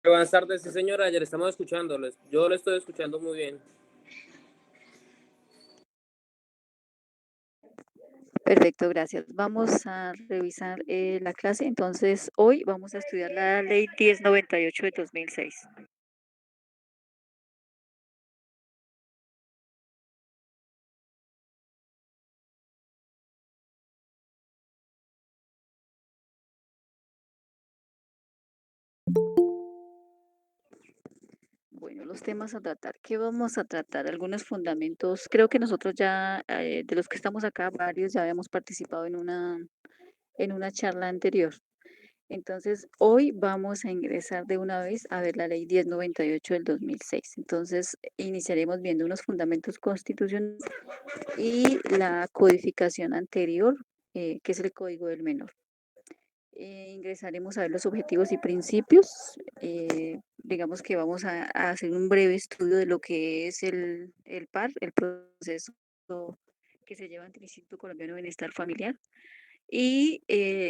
Buenas tardes, sí señora, ayer estamos escuchándoles. Yo le estoy escuchando muy bien. Perfecto, gracias. Vamos a revisar la clase. Entonces, hoy vamos a estudiar la ley 1098 de 2006. Bueno, los temas a tratar. ¿Qué vamos a tratar? Algunos fundamentos. Creo que nosotros ya, de los que estamos acá, varios ya habíamos participado en una charla anterior. Entonces, hoy vamos a ingresar de una vez a ver la ley 1098 del 2006. Entonces, iniciaremos viendo unos fundamentos constitucionales y la codificación anterior, que es el Código del Menor. Ingresaremos a ver los objetivos y principios. Digamos que vamos a hacer un breve estudio de lo que es el PAR, el proceso que se lleva ante el Instituto Colombiano de Bienestar Familiar, y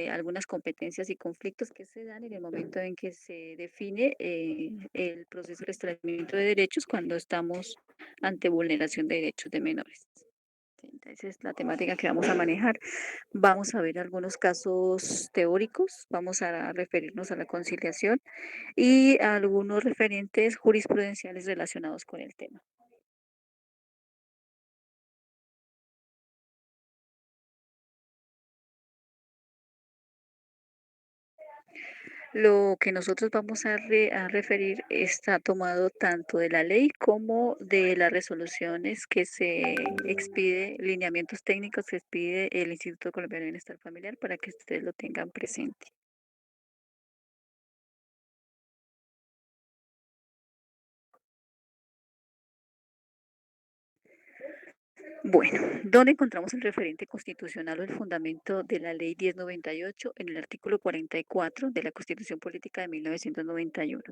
algunas competencias y conflictos que se dan en el momento en que se define el proceso de restringimiento de derechos cuando estamos ante vulneración de derechos de menores. Entonces, es la temática que vamos a manejar. Vamos a ver algunos casos teóricos, vamos a referirnos a la conciliación y a algunos referentes jurisprudenciales relacionados con el tema. Lo que nosotros vamos a referir está tomado tanto de la ley como de las resoluciones que se expide, lineamientos técnicos que expide el Instituto Colombiano de Bienestar Familiar para que ustedes lo tengan presente. Bueno, ¿dónde encontramos el referente constitucional o el fundamento de la ley 1098? En el artículo 44 de la Constitución Política de 1991.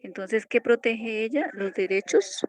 Entonces, ¿qué protege ella? Los derechos.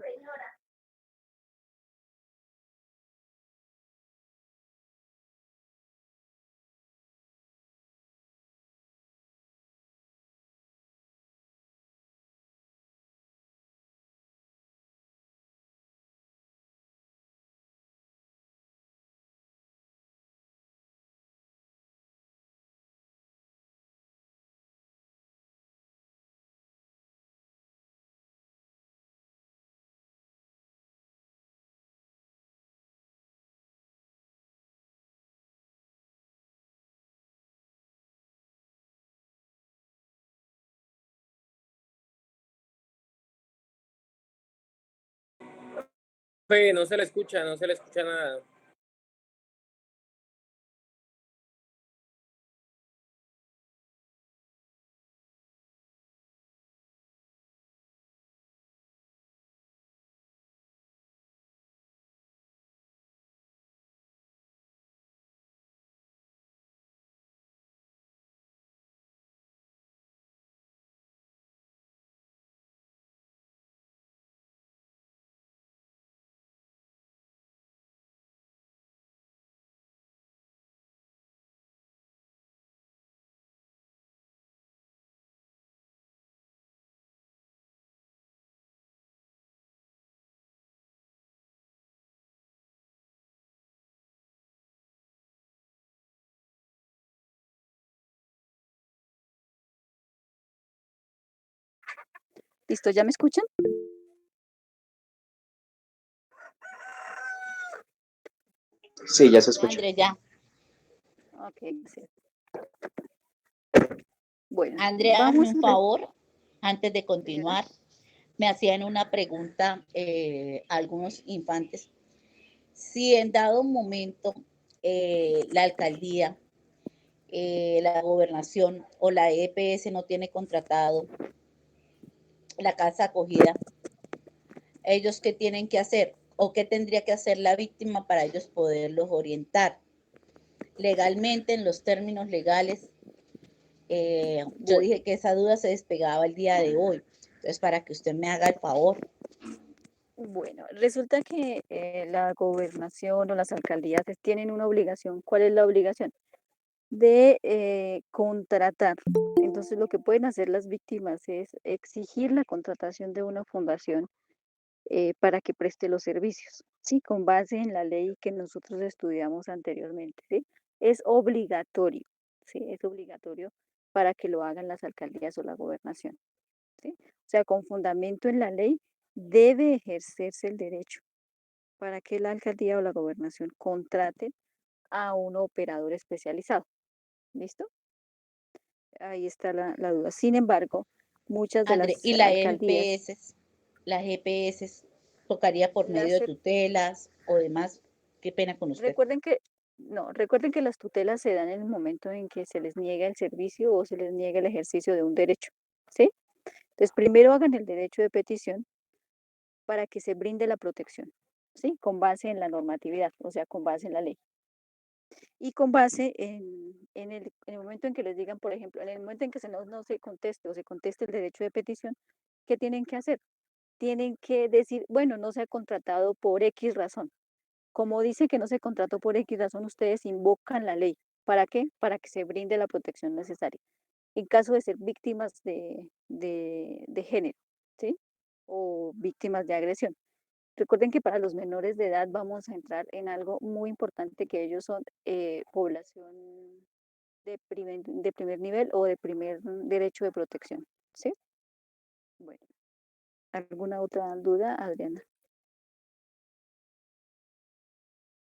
No se le escucha, no se le escucha nada. ¿Listo? ¿Ya me escuchan? Sí, ya se escucha. André, ya. Ok, sí. Bueno, André, hazme vamos un a ver. favor, antes de continuar. Me hacían una pregunta algunos infantes. Si en dado momento la alcaldía, la gobernación o la EPS no tiene contratado la casa acogida, ¿ellos qué tienen que hacer? ¿O qué tendría que hacer la víctima para ellos poderlos orientar? Legalmente, en los términos legales, yo dije que esa duda se despegaba el día de hoy. Entonces, para que usted me haga el favor. Bueno, resulta que la gobernación o las alcaldías tienen una obligación. ¿Cuál es la obligación? De contratar. Entonces, Entonces, lo que pueden hacer las víctimas es exigir la contratación de una fundación para que preste los servicios, ¿sí? Con base en la ley que nosotros estudiamos anteriormente, ¿sí? Es obligatorio, ¿sí? Es obligatorio para que lo hagan las alcaldías o la gobernación, ¿sí? O sea, con fundamento en la ley debe ejercerse el derecho para que la alcaldía o la gobernación contraten a un operador especializado, ¿listo? Ahí está la duda. Sin embargo, muchas de André, las y alcaldías, las GPS, tocaría por medio las, de tutelas o demás. Qué pena con usted. recuerden que, no, recuerden que las tutelas se dan en el momento en que se les niega el servicio o se les niega el ejercicio de un derecho, ¿sí? Entonces, primero hagan el derecho de petición para que se brinde la protección, ¿sí? Con base en la normatividad, o sea, con base en la ley. Y con base en el momento en que les digan, por ejemplo, en el momento en que no se conteste o se conteste el derecho de petición, ¿qué tienen que hacer? Tienen que decir, bueno, no se ha contratado por X razón. Como dice que no se contrató por X razón, ustedes invocan la ley. ¿Para qué? Para que se brinde la protección necesaria. En caso de ser víctimas de género, ¿sí? O víctimas de agresión. Recuerden que para los menores de edad vamos a entrar en algo muy importante, que ellos son población de primer nivel o de primer derecho de protección, ¿sí? Bueno, ¿alguna otra duda, Adriana?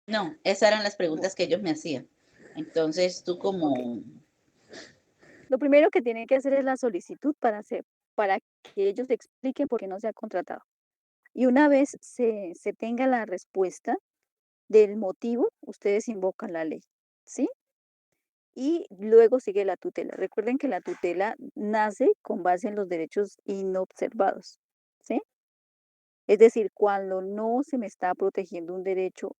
No, esas eran las Bueno, preguntas que ellos me hacían. Entonces, tú ok. como, Lo primero que tienen que hacer es la solicitud para que ellos expliquen por qué no se ha contratado. Y una vez se tenga la respuesta del motivo, ustedes invocan la ley, ¿sí? Y luego sigue la tutela. Recuerden que la tutela nace con base en los derechos inobservados, ¿sí? Es decir, cuando no se me está protegiendo un derecho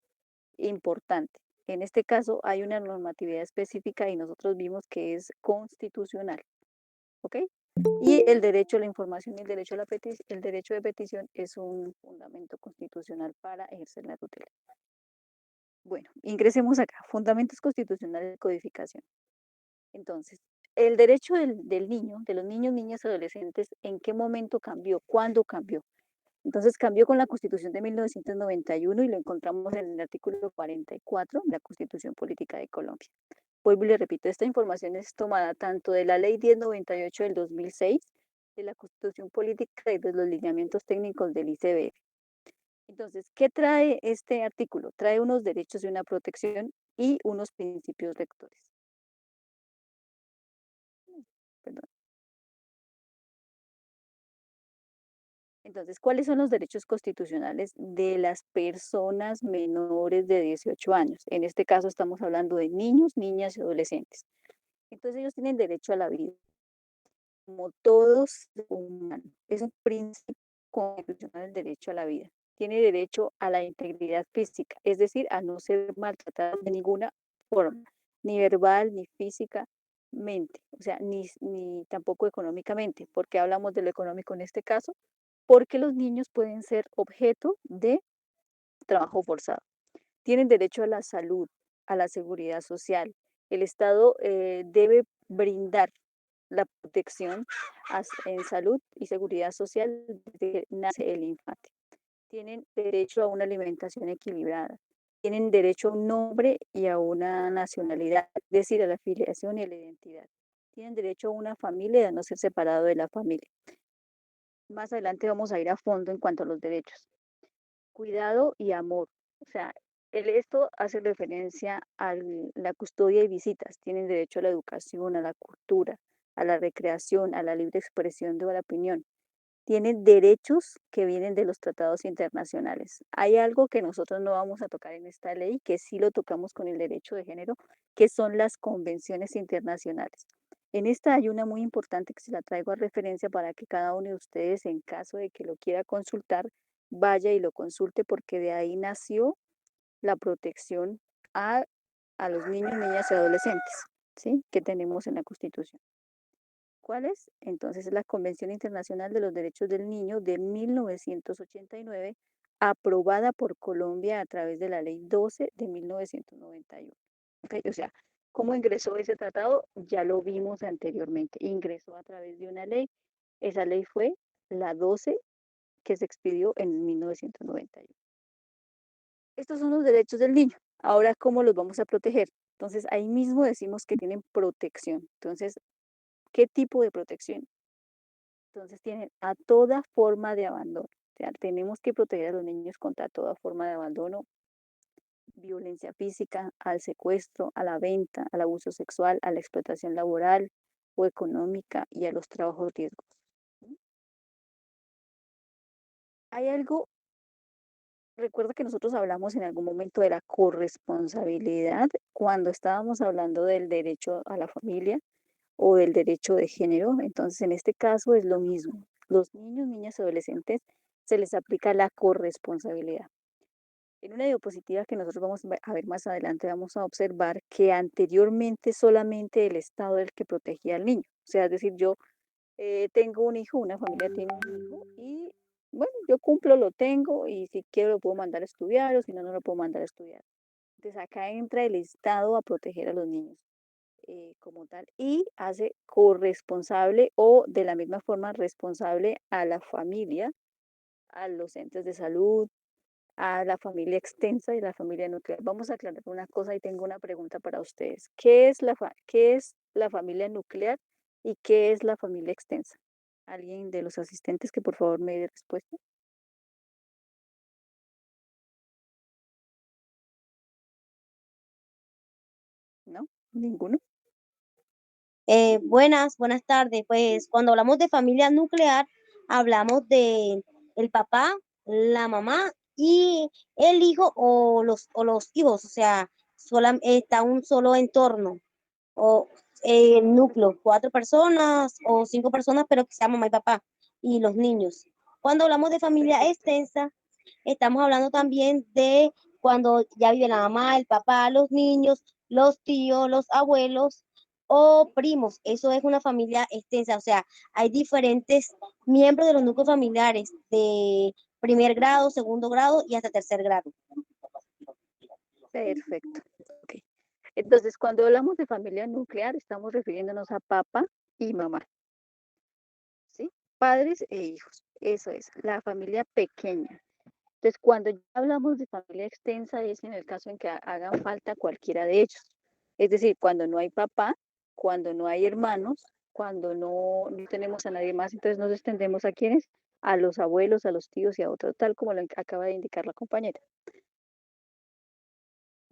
importante. En este caso hay una normatividad específica y nosotros vimos que es constitucional, ¿ok? Y el derecho a la información y el derecho de petición es un fundamento constitucional para ejercer la tutela. Bueno, ingresemos acá, fundamentos constitucionales de codificación. Entonces, el derecho del niño, de los niños, niñas y adolescentes, ¿en qué momento cambió? ¿Cuándo cambió? Entonces cambió con la Constitución de 1991 y lo encontramos en el artículo 44 de la Constitución Política de Colombia. Vuelvo y le repito, esta información es tomada tanto de la Ley 1098 del 2006, de la Constitución Política y de los lineamientos técnicos del ICBF. Entonces, ¿qué trae este artículo? Trae unos derechos y una protección y unos principios rectores. Perdón. Entonces, ¿cuáles son los derechos constitucionales de las personas menores de 18 años? En este caso estamos hablando de niños, niñas y adolescentes. Entonces, ellos tienen derecho a la vida, como todos humanos. Es un principio constitucional del derecho a la vida. Tiene derecho a la integridad física, es decir, a no ser maltratado de ninguna forma, ni verbal, ni físicamente, o sea, ni tampoco económicamente. ¿Por qué hablamos de lo económico en este caso? Porque los niños pueden ser objeto de trabajo forzado. Tienen derecho a la salud, a la seguridad social. El Estado debe brindar la protección en salud y seguridad social desde que nace el infante. Tienen derecho a una alimentación equilibrada. Tienen derecho a un nombre y a una nacionalidad, es decir, a la afiliación y a la identidad. Tienen derecho a una familia y a no ser separado de la familia. Más adelante vamos a ir a fondo en cuanto a los derechos. Cuidado y amor. O sea, esto hace referencia a la custodia y visitas. Tienen derecho a la educación, a la cultura, a la recreación, a la libre expresión de la opinión. Tienen derechos que vienen de los tratados internacionales. Hay algo que nosotros no vamos a tocar en esta ley, que sí lo tocamos con el derecho de género, que son las convenciones internacionales. En esta hay una muy importante que se la traigo a referencia para que cada uno de ustedes, en caso de que lo quiera consultar, vaya y lo consulte, porque de ahí nació la protección a, a los niños, niñas y adolescentes, ¿sí? Que tenemos en la Constitución. ¿Cuál es? Entonces es la Convención Internacional de los Derechos del Niño de 1989, aprobada por Colombia a través de la Ley 12 de 1991. ¿Okay? O sea, ¿Cómo ingresó ese tratado? Ya lo vimos anteriormente. Ingresó a través de una ley. Esa ley fue la 12 que se expidió en 1991. Estos son los derechos del niño. Ahora, ¿cómo los vamos a proteger? Entonces, ahí mismo decimos que tienen protección. Entonces, ¿qué tipo de protección? Entonces, tienen a toda forma de abandono. O sea, tenemos que proteger a los niños contra toda forma de abandono, violencia física, al secuestro, a la venta, al abuso sexual, a la explotación laboral o económica y a los trabajos riesgosos. Hay algo, recuerda que nosotros hablamos en algún momento de la corresponsabilidad cuando estábamos hablando del derecho a la familia o del derecho de género. Entonces, en este caso es lo mismo. Los niños, niñas y adolescentes se les aplica la corresponsabilidad. En una diapositiva que nosotros vamos a ver más adelante, vamos a observar que anteriormente solamente el Estado era el que protegía al niño. O sea, es decir, yo tengo un hijo, una familia tiene un hijo y bueno, yo cumplo, lo tengo y si quiero lo puedo mandar a estudiar o si no, no lo puedo mandar a estudiar. Entonces acá entra el Estado a proteger a los niños como tal y hace corresponsable o de la misma forma responsable a la familia, a los entes de salud, a la familia extensa y la familia nuclear. Vamos a aclarar una cosa y tengo una pregunta para ustedes. ¿Qué es la familia nuclear y qué es la familia extensa? ¿Alguien de los asistentes que por favor me dé respuesta? ¿No? ¿Ninguno? Buenas tardes. Pues cuando hablamos de familia nuclear, hablamos de el papá, la mamá y el hijo o los hijos, o sea, está un solo entorno o núcleo, 4 personas o 5 personas, pero que sea mamá y papá y los niños. Cuando hablamos de familia extensa, estamos hablando también de cuando ya vive la mamá, el papá, los niños, los tíos, los abuelos o primos. Eso es una familia extensa, o sea, hay diferentes miembros de los núcleos familiares de primer grado, segundo grado y hasta tercer grado. Perfecto. Ok. Entonces, cuando hablamos de familia nuclear, estamos refiriéndonos a papá y mamá, ¿sí? Padres e hijos. Eso es, la familia pequeña. Entonces, cuando ya hablamos de familia extensa, es en el caso en que hagan falta cualquiera de ellos. Es decir, cuando no hay papá, cuando no hay hermanos, cuando no tenemos a nadie más, entonces nos extendemos a quienes, a los abuelos, a los tíos y a otros, tal como lo acaba de indicar la compañera.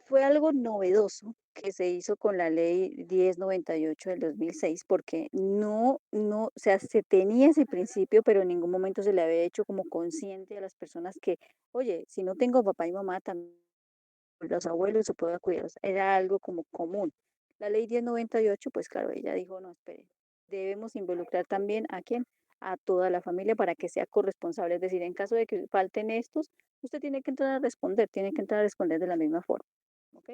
Fue algo novedoso que se hizo con la ley 1098 del 2006 porque o sea, se tenía ese principio, pero en ningún momento se le había hecho como consciente a las personas que, oye, si no tengo papá y mamá, también los abuelos se puede cuidarlos. Era algo como común. La ley 1098, pues claro, ella dijo, no, espere, debemos involucrar también a quién, a toda la familia para que sea corresponsable. Es decir, en caso de que falten estos, usted tiene que entrar a responder, tiene que entrar a responder de la misma forma. ¿Ok?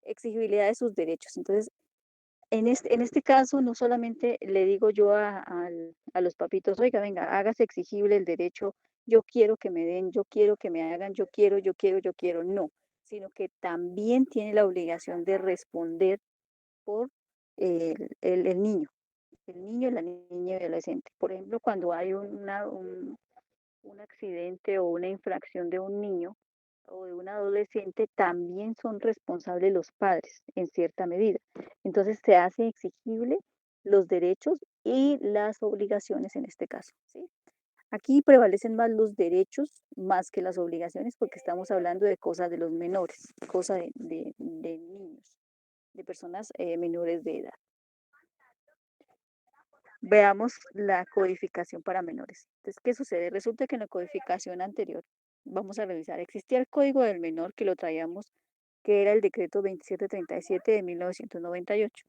Exigibilidad de sus derechos. Entonces, en este caso, no solamente le digo yo a los papitos, oiga, venga, hágase exigible el derecho, yo quiero que me den, yo quiero que me hagan, yo quiero, no, sino que también tiene la obligación de responder por el niño, la niña y el adolescente. Por ejemplo, cuando hay un accidente o una infracción de un niño o de un adolescente, también son responsables los padres en cierta medida. Entonces se hace exigible los derechos y las obligaciones en este caso, ¿sí? Aquí prevalecen más los derechos más que las obligaciones porque estamos hablando de cosas de los menores, cosas de niños, de personas menores de edad. Veamos la codificación para menores. Entonces, ¿qué sucede? Resulta que en la codificación anterior, vamos a revisar, existía el Código del Menor que lo traíamos, que era el decreto 2737 de 1998.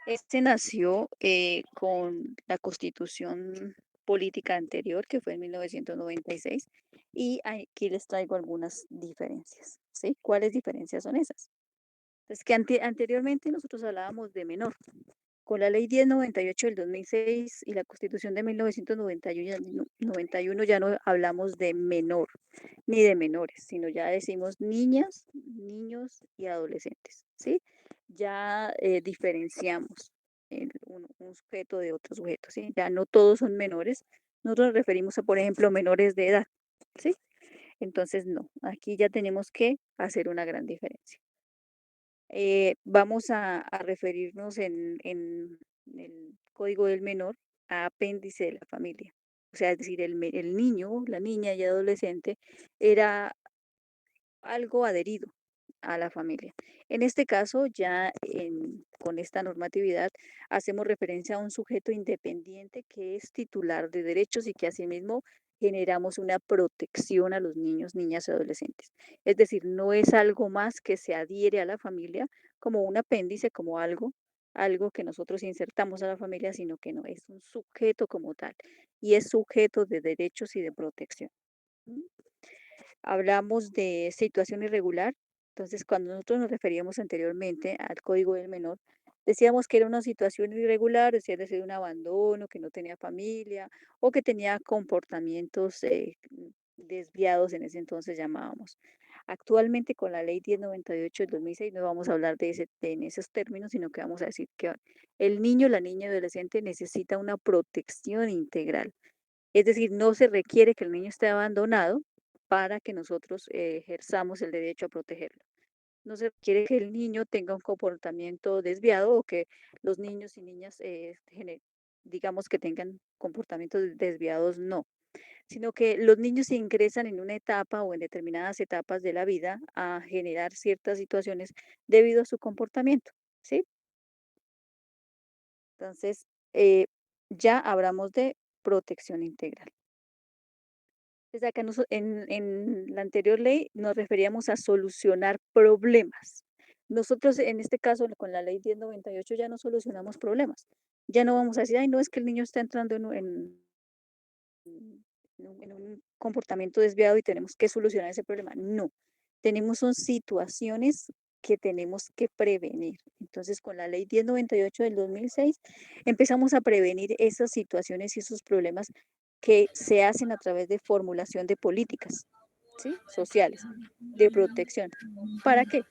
Este nació con la constitución política anterior, que fue en 1996, y aquí les traigo algunas diferencias, ¿sí? ¿Cuáles diferencias son esas? Entonces, que anteriormente nosotros hablábamos de menor, Con la ley 1098 del 2006 y la Constitución de 1991 ya no hablamos de menor ni de menores, sino ya decimos niñas, niños y adolescentes, ¿sí? Ya diferenciamos un sujeto de otro sujeto, ¿sí? Ya no todos son menores. Nosotros nos referimos a, por ejemplo, menores de edad, ¿sí? Entonces, no, aquí ya tenemos que hacer una gran diferencia. Vamos a referirnos en el Código del Menor a apéndice de la familia. O sea, es decir, el niño, la niña y adolescente era algo adherido a la familia. En este caso, ya con esta normatividad, hacemos referencia a un sujeto independiente que es titular de derechos y que asimismo generamos una protección a los niños, niñas y adolescentes. Es decir, no es algo más que se adhiere a la familia como un apéndice, como algo que nosotros insertamos a la familia, sino que no, es un sujeto como tal y es sujeto de derechos y de protección. ¿Mm? Hablamos de situación irregular. Entonces, cuando nosotros nos referíamos anteriormente al Código del Menor, decíamos que era una situación irregular, es decir, un abandono, que no tenía familia o que tenía comportamientos desviados, en ese entonces llamábamos. Actualmente, con la ley 1098 del 2006, no vamos a hablar en esos términos, sino que vamos a decir que el niño, la niña y adolescente necesita una protección integral. Es decir, no se requiere que el niño esté abandonado para que nosotros ejerzamos el derecho a protegerlo. No se requiere que el niño tenga un comportamiento desviado o que los niños y niñas, digamos que tengan comportamientos desviados, no, sino que los niños ingresan en una etapa o en determinadas etapas de la vida a generar ciertas situaciones debido a su comportamiento, ¿sí? Entonces, ya hablamos de protección integral. Desde acá en la anterior ley nos referíamos a solucionar problemas. Nosotros en este caso con la ley 1098 ya no solucionamos problemas. Ya no vamos a decir, ay, no es que el niño está entrando en un comportamiento desviado y tenemos que solucionar ese problema. No, son situaciones que tenemos que prevenir. Entonces, con la ley 1098 del 2006 empezamos a prevenir esas situaciones y esos problemas que se hacen a través de formulación de políticas, ¿sí? Sociales, de protección. ¿Para qué?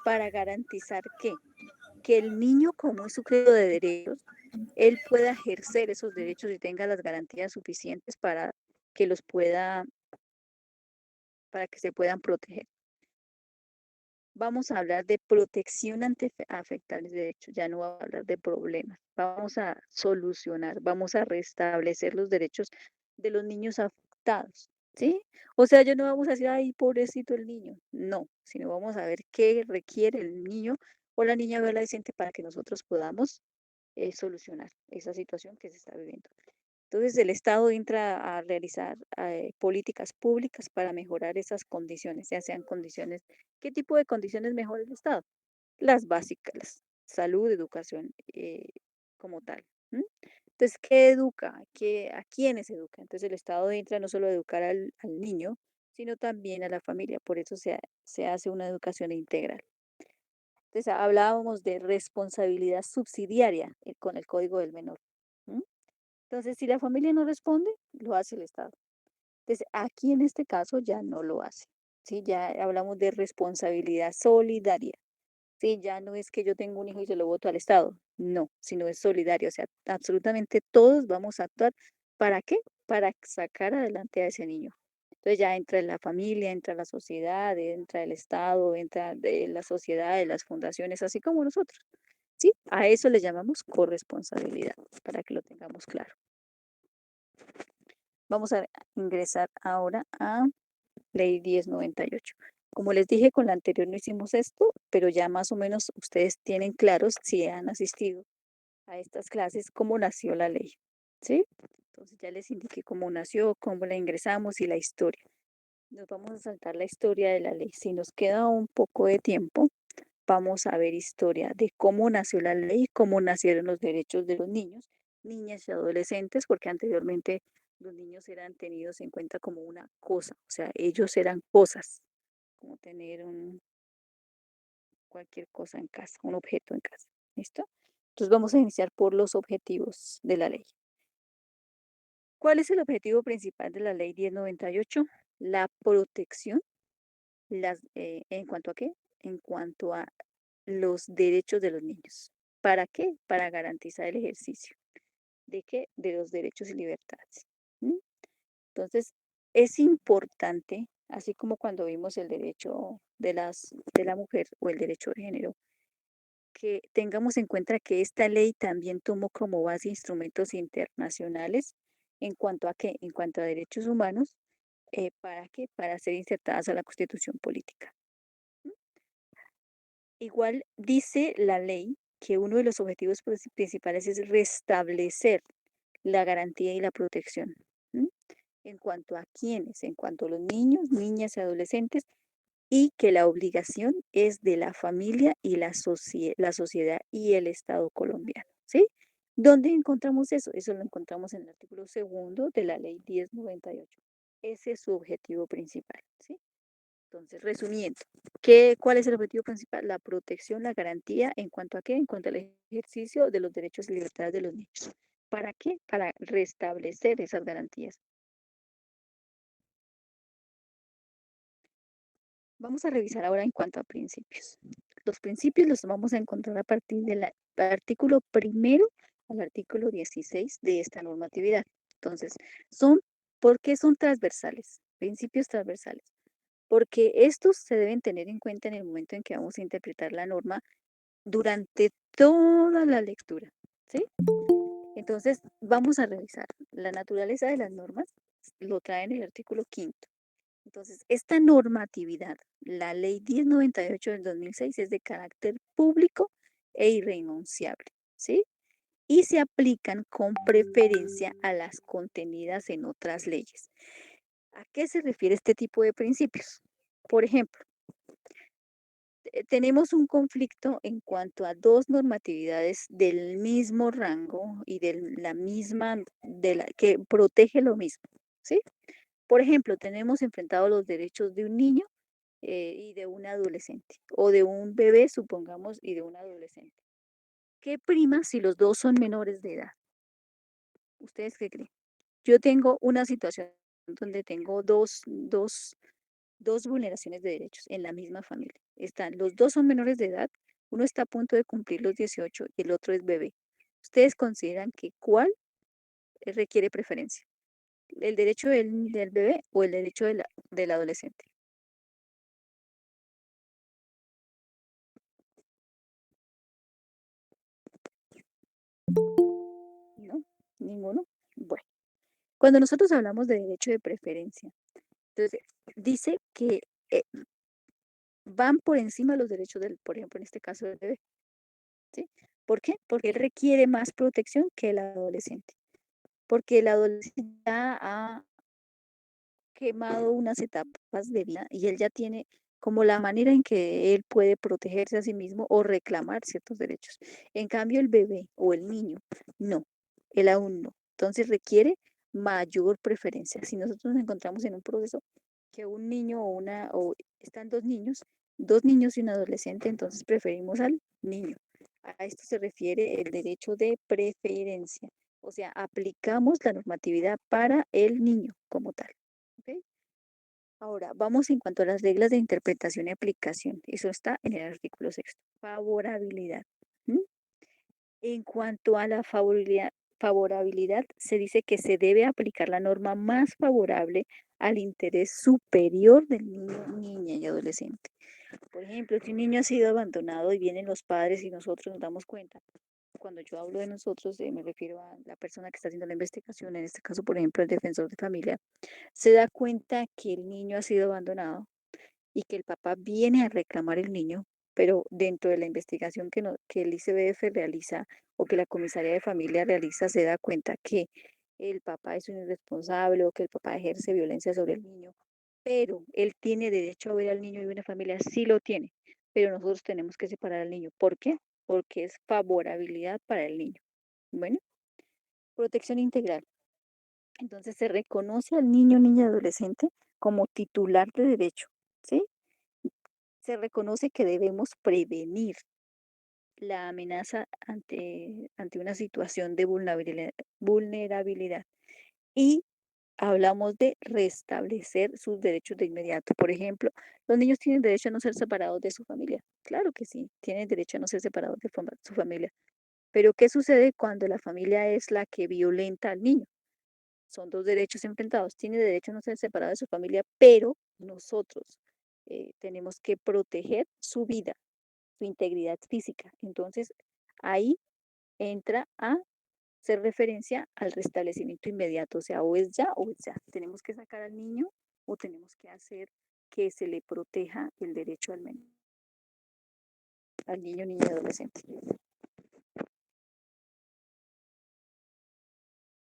Para garantizar que el niño, como es sujeto de derechos, él pueda ejercer esos derechos y tenga las garantías suficientes que los pueda, para que se puedan proteger. Vamos a hablar de protección ante afectables derechos, ya no vamos a hablar de problemas, vamos a solucionar, vamos a restablecer los derechos de los niños afectados, ¿sí? O sea, ya no vamos a decir, ay, pobrecito el niño, no, sino vamos a ver qué requiere el niño o la niña adolescente para que nosotros podamos solucionar esa situación que se está viviendo. Entonces, el Estado entra a realizar políticas públicas para mejorar esas condiciones, ya sean condiciones, ¿qué tipo de condiciones mejora el Estado? Las básicas, salud, educación como tal. ¿M? Entonces, ¿qué educa? ¿A quiénes educa? Entonces, el Estado entra no solo a educar al niño, sino también a la familia. Por eso se hace una educación integral. Entonces, hablábamos de responsabilidad subsidiaria con el Código del Menor. ¿M? Entonces, si la familia no responde, lo hace el Estado. Entonces, aquí en este caso ya no lo hace. ¿Sí? Ya hablamos de responsabilidad solidaria. ¿Sí? Ya no es que yo tengo un hijo y se lo voto al Estado. No, sino es solidario. O sea, absolutamente todos vamos a actuar. ¿Para qué? Para sacar adelante a ese niño. Entonces ya entra la familia, entra la sociedad, entra el Estado, entra de la sociedad, de las fundaciones, así como nosotros. ¿Sí? A eso le llamamos corresponsabilidad, para que lo tengamos claro. Vamos a ingresar ahora a Ley 1098. Como les dije, con la anterior no hicimos esto, pero ya más o menos ustedes tienen claros, si han asistido a estas clases, cómo nació la ley. ¿Sí? Entonces ya les indiqué cómo nació, cómo la ingresamos y la historia. Nos vamos a saltar la historia de la ley. Si nos queda un poco de tiempo, vamos a ver historia de cómo nació la ley, cómo nacieron los derechos de los niños, niñas y adolescentes, porque anteriormente los niños eran tenidos en cuenta como una cosa, o sea, ellos eran cosas, como tener cualquier cosa en casa, un objeto en casa. ¿Listo? Entonces vamos a iniciar por los objetivos de la ley. ¿Cuál es el objetivo principal de la ley 1098? La protección, ¿en cuanto a qué? En cuanto a los derechos de los niños. ¿Para qué? Para garantizar el ejercicio. ¿De qué? De los derechos y libertades. ¿Mm? Entonces, es importante, así como cuando vimos el derecho de la mujer o el derecho de género, que tengamos en cuenta que esta ley también tomó como base instrumentos internacionales en cuanto a qué, en cuanto a derechos humanos, ¿para qué? Para ser insertadas a la Constitución política. ¿Mm? Igual dice la ley que uno de los objetivos principales es restablecer la garantía y la protección. ¿Mm? ¿En cuanto a quiénes? En cuanto a los niños, niñas y adolescentes, y que la obligación es de la familia y la sociedad y el Estado colombiano, ¿sí? ¿Dónde encontramos eso? Eso lo encontramos en el artículo 2 de la ley 1098. Ese es su objetivo principal, ¿sí? Entonces, resumiendo, ¿cuál es el objetivo principal? La protección, la garantía, ¿en cuanto a qué? En cuanto al ejercicio de los derechos y libertades de los niños. ¿Para qué? Para restablecer esas garantías. Vamos a revisar ahora en cuanto a principios. Los principios los vamos a encontrar a partir del artículo 1 al artículo 16 de esta normatividad. Entonces, ¿por qué son transversales? Principios transversales. Porque estos se deben tener en cuenta en el momento en que vamos a interpretar la norma durante toda la lectura, ¿sí? Entonces, vamos a revisar. La naturaleza de las normas lo trae en el artículo 5. Entonces, esta normatividad, la ley 1098 del 2006, es de carácter público e irrenunciable, ¿sí? Y se aplican con preferencia a las contenidas en otras leyes. ¿A qué se refiere este tipo de principios? Por ejemplo, tenemos un conflicto en cuanto a dos normatividades del mismo rango y de la misma, que protege lo mismo, ¿sí? Por ejemplo, tenemos enfrentados los derechos de un niño y de un adolescente, o de un bebé, supongamos, y de un adolescente. ¿Qué prima si los dos son menores de edad? ¿Ustedes qué creen? Yo tengo una situación donde tengo dos vulneraciones de derechos en la misma familia. Los dos son menores de edad, uno está a punto de cumplir los 18 y el otro es bebé. ¿Ustedes consideran que cuál requiere preferencia? ¿El derecho del bebé o el derecho del adolescente? ¿No? ¿Ninguno? Bueno, cuando nosotros hablamos de derecho de preferencia, entonces dice que eh, van por encima de los derechos por ejemplo, en este caso del bebé, ¿sí? ¿Por qué? Porque él requiere más protección que el adolescente, porque el adolescente ya ha quemado unas etapas de vida y él ya tiene como la manera en que él puede protegerse a sí mismo o reclamar ciertos derechos. En cambio, el bebé o el niño, no, él aún no. Entonces requiere mayor preferencia. Si nosotros nos encontramos en un proceso que un niño o están dos niños y un adolescente, entonces preferimos al niño. A esto se refiere el derecho de preferencia. O sea, aplicamos la normatividad para el niño como tal. ¿Ok? Ahora, vamos en cuanto a las reglas de interpretación y aplicación. Eso está en el artículo 6. Favorabilidad. ¿Mm? En cuanto a la favorabilidad, se dice que se debe aplicar la norma más favorable al interés superior del niño, niña y adolescente. Por ejemplo, si un niño ha sido abandonado y vienen los padres y nosotros nos damos cuenta. Cuando yo hablo de nosotros, me refiero a la persona que está haciendo la investigación, en este caso, por ejemplo, el defensor de familia, se da cuenta que el niño ha sido abandonado y que el papá viene a reclamar el niño, pero dentro de la investigación que el ICBF realiza o que la comisaría de familia realiza, se da cuenta que el papá es un irresponsable o que el papá ejerce violencia sobre el niño, pero él tiene derecho a ver al niño y una familia, sí lo tiene, pero nosotros tenemos que separar al niño. ¿Por qué? Porque es favorabilidad para el niño. Bueno, protección integral. Entonces se reconoce al niño, niña, adolescente como titular de derecho, ¿sí? Se reconoce que debemos prevenir la amenaza ante una situación de vulnerabilidad y hablamos de restablecer sus derechos de inmediato. Por ejemplo, los niños tienen derecho a no ser separados de su familia. Claro que sí, tienen derecho a no ser separados de su familia. Pero ¿qué sucede cuando la familia es la que violenta al niño? Son dos derechos enfrentados. Tiene derecho a no ser separado de su familia, pero nosotros tenemos que proteger su vida, su integridad física. Entonces, ahí entra a hacer referencia al restablecimiento inmediato, o sea, o es ya o es ya. Tenemos que sacar al niño o tenemos que hacer que se le proteja el derecho al niño, niña y adolescente.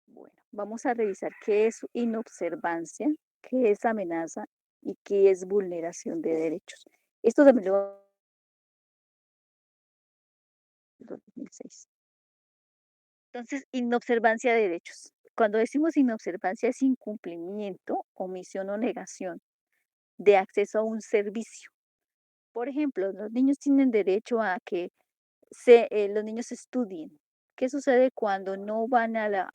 Bueno, vamos a revisar qué es inobservancia, qué es amenaza y qué es vulneración de derechos. Esto también lo 2006. Entonces, inobservancia de derechos. Cuando decimos inobservancia es incumplimiento, omisión o negación de acceso a un servicio. Por ejemplo, los niños tienen derecho a que los niños estudien. ¿Qué sucede cuando no van a la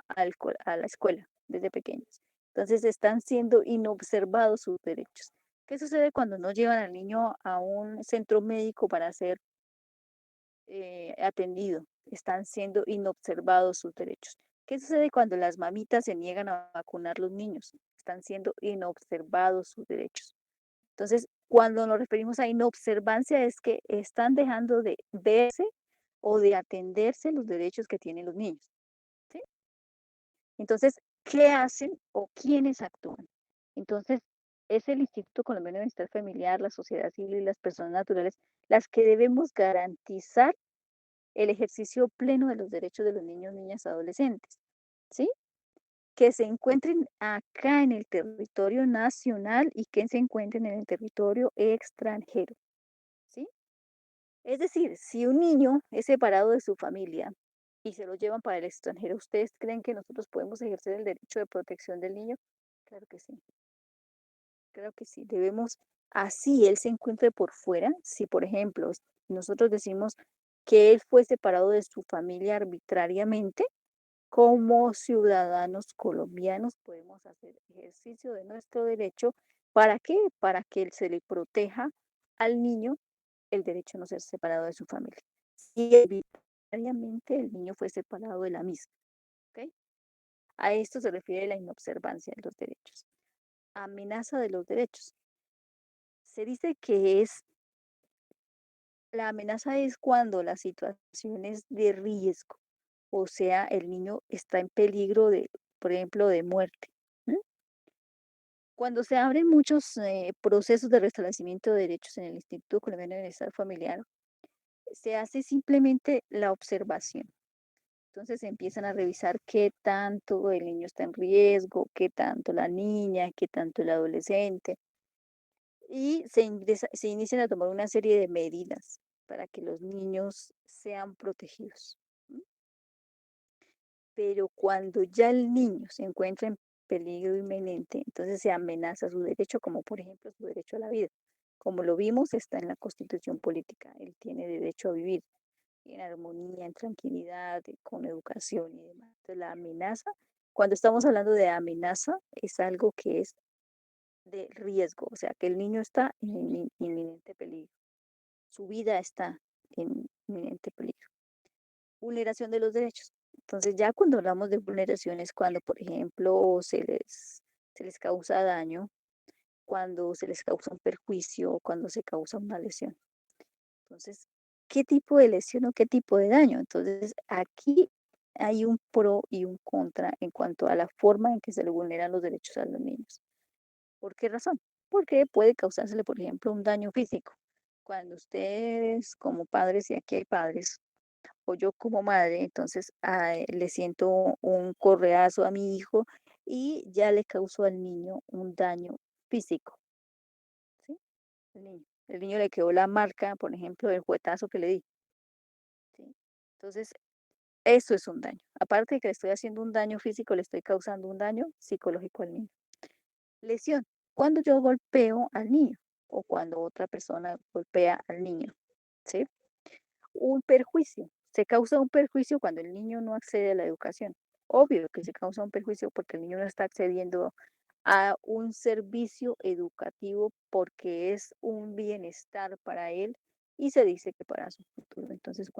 escuela desde pequeños? Entonces están siendo inobservados sus derechos. ¿Qué sucede cuando no llevan al niño a un centro médico para ser atendido? Están siendo inobservados sus derechos. ¿Qué sucede cuando las mamitas se niegan a vacunar los niños? Están siendo inobservados sus derechos. Entonces, cuando nos referimos a inobservancia es que están dejando de verse o de atenderse los derechos que tienen los niños. ¿Sí? Entonces, ¿qué hacen o quiénes actúan? Entonces, es el Instituto Colombiano de Bienestar Familiar, la sociedad civil y las personas naturales las que debemos garantizar el ejercicio pleno de los derechos de los niños, niñas, adolescentes. ¿Sí? Que se encuentren acá en el territorio nacional y que se encuentren en el territorio extranjero. ¿Sí? Es decir, si un niño es separado de su familia y se lo llevan para el extranjero, ¿ustedes creen que nosotros podemos ejercer el derecho de protección del niño? Claro que sí, claro que sí. Debemos, así él se encuentre por fuera, si por ejemplo nosotros decimos que él fue separado de su familia arbitrariamente, como ciudadanos colombianos podemos hacer ejercicio de nuestro derecho. ¿Para qué? Para que se le proteja al niño el derecho a no ser separado de su familia. Si arbitrariamente el niño fue separado de la misma. ¿Ok? A esto se refiere la inobservancia de los derechos. Amenaza de los derechos. Se dice que la amenaza es cuando la situación es de riesgo, o sea, el niño está en peligro de, por ejemplo, de muerte. ¿Mm? Cuando se abren muchos procesos de restablecimiento de derechos en el Instituto Colombiano de Bienestar Familiar, se hace simplemente la observación. Entonces empiezan a revisar qué tanto el niño está en riesgo, qué tanto la niña, qué tanto el adolescente, y se inician a tomar una serie de medidas para que los niños sean protegidos. ¿M? Pero cuando ya el niño se encuentra en peligro inminente, entonces se amenaza su derecho, como por ejemplo su derecho a la vida. Como lo vimos, está en la Constitución política, él tiene derecho a vivir en armonía, en tranquilidad, con educación y demás. Entonces, la amenaza, cuando estamos hablando de amenaza, es algo que es de riesgo, o sea, que el niño está en inminente peligro, su vida está en inminente peligro. Vulneración de los derechos. Entonces, ya cuando hablamos de vulneraciones, cuando, por ejemplo, se les causa daño, cuando se les causa un perjuicio, cuando se causa una lesión. Entonces, ¿qué tipo de lesión o qué tipo de daño? Entonces, aquí hay un pro y un contra en cuanto a la forma en que se le vulneran los derechos a los niños. ¿Por qué razón? Porque puede causársele, por ejemplo, un daño físico. Cuando ustedes como padres, y aquí hay padres, o yo como madre, entonces le siento un correazo a mi hijo y ya le causó al niño un daño físico. ¿Sí? El niño le quedó la marca, por ejemplo, del juetazo que le di. ¿Sí? Entonces, eso es un daño. Aparte de que le estoy haciendo un daño físico, le estoy causando un daño psicológico al niño. Lesión. Cuando yo golpeo al niño o cuando otra persona golpea al niño. ¿Sí? un perjuicio. Se causa un perjuicio cuando el niño no accede a la educación. Obvio que se causa un perjuicio porque el niño no está accediendo a un servicio educativo porque es un bienestar para él y se dice que para su futuro. Entonces,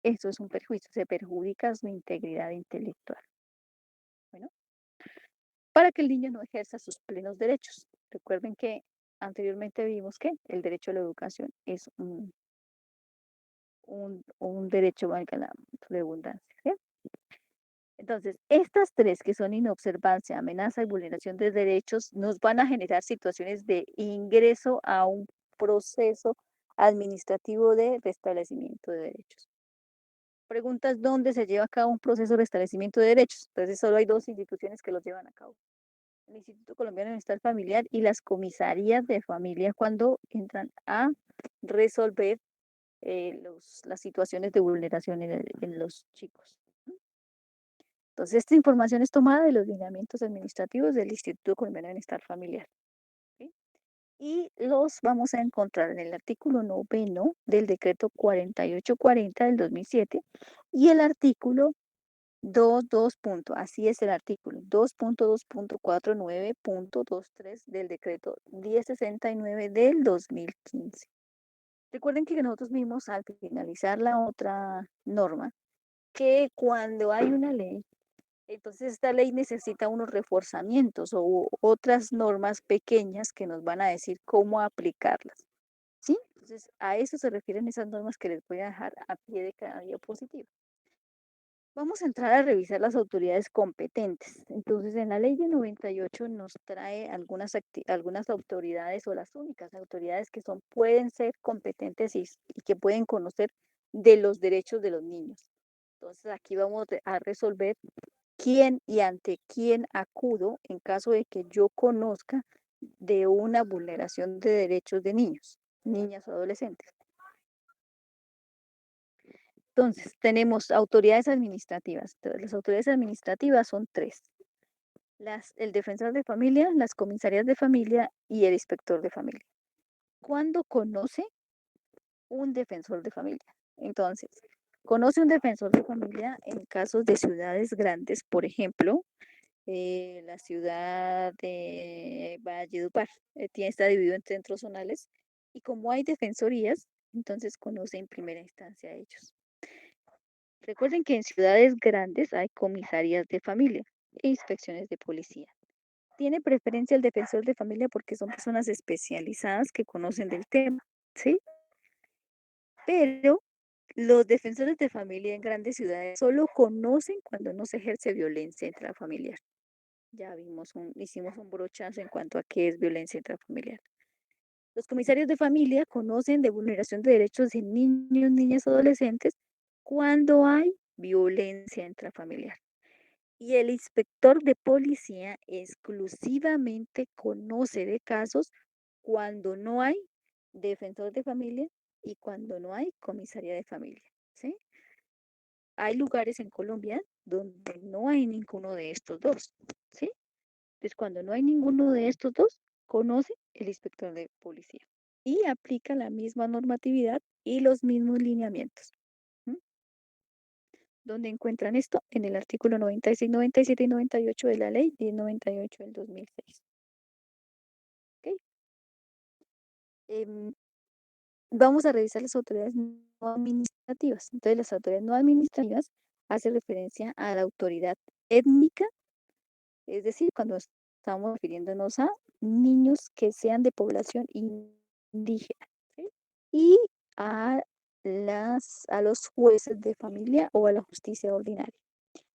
eso es un perjuicio, se perjudica su integridad intelectual. Bueno, para que el niño no ejerza sus plenos derechos. Recuerden que anteriormente vimos que el derecho a la educación es un derecho, valga la redundancia. ¿Sí? Entonces, estas tres que son inobservancia, amenaza y vulneración de derechos, nos van a generar situaciones de ingreso a un proceso administrativo de restablecimiento de derechos. Preguntas dónde se lleva a cabo un proceso de restablecimiento de derechos. Entonces, solo hay dos instituciones que los llevan a cabo. El Instituto Colombiano de Bienestar Familiar y las comisarías de familia cuando entran a resolver las situaciones de vulneración en los chicos. Entonces, esta información es tomada de los lineamientos administrativos del Instituto Colombiano de Bienestar Familiar. ¿Sí? Y los vamos a encontrar en el artículo 9 del decreto 4840 del 2007 y el artículo 2.2. Así es el artículo 2.2.49.23 del decreto 1069 del 2015. Recuerden que nosotros vimos al finalizar la otra norma que cuando hay una ley, entonces esta ley necesita unos reforzamientos o otras normas pequeñas que nos van a decir cómo aplicarlas. ¿Sí? Entonces a eso se refieren esas normas que les voy a dejar a pie de cada diapositiva. Vamos a entrar a revisar las autoridades competentes. Entonces, en la ley de 98 nos trae algunas autoridades o las únicas autoridades que pueden ser competentes y que pueden conocer de los derechos de los niños. Entonces, aquí vamos a resolver quién y ante quién acudo en caso de que yo conozca de una vulneración de derechos de niños, niñas o adolescentes. Entonces, tenemos autoridades administrativas. Entonces, las autoridades administrativas son tres. El defensor de familia, las comisarías de familia y el inspector de familia. ¿Cuándo conoce un defensor de familia? Entonces, conoce un defensor de familia en casos de ciudades grandes, por ejemplo, la ciudad de Valledupar. Está dividido en centros zonales y como hay defensorías, entonces conoce en primera instancia a ellos. Recuerden que en ciudades grandes hay comisarías de familia e inspecciones de policía. Tiene preferencia el defensor de familia porque son personas especializadas que conocen del tema, ¿sí? Pero los defensores de familia en grandes ciudades solo conocen cuando no se ejerce violencia intrafamiliar. Ya hicimos un brochazo en cuanto a qué es violencia intrafamiliar. Los comisarios de familia conocen de vulneración de derechos de niños, niñas, adolescentes cuando hay violencia intrafamiliar. Y el inspector de policía exclusivamente conoce de casos cuando no hay defensor de familia y cuando no hay comisaría de familia, ¿sí? Hay lugares en Colombia donde no hay ninguno de estos dos, ¿sí? Entonces, cuando no hay ninguno de estos dos, conoce el inspector de policía y aplica la misma normatividad y los mismos lineamientos. ¿Dónde encuentran esto? En el artículo 96, 97 y 98 de la ley 1098 del 2006. ¿Okay? Vamos a revisar las autoridades no administrativas. Entonces, las autoridades no administrativas hacen referencia a la autoridad étnica, es decir, cuando estamos refiriéndonos a niños que sean de población indígena, ¿sí? Y a los jueces de familia o a la justicia ordinaria.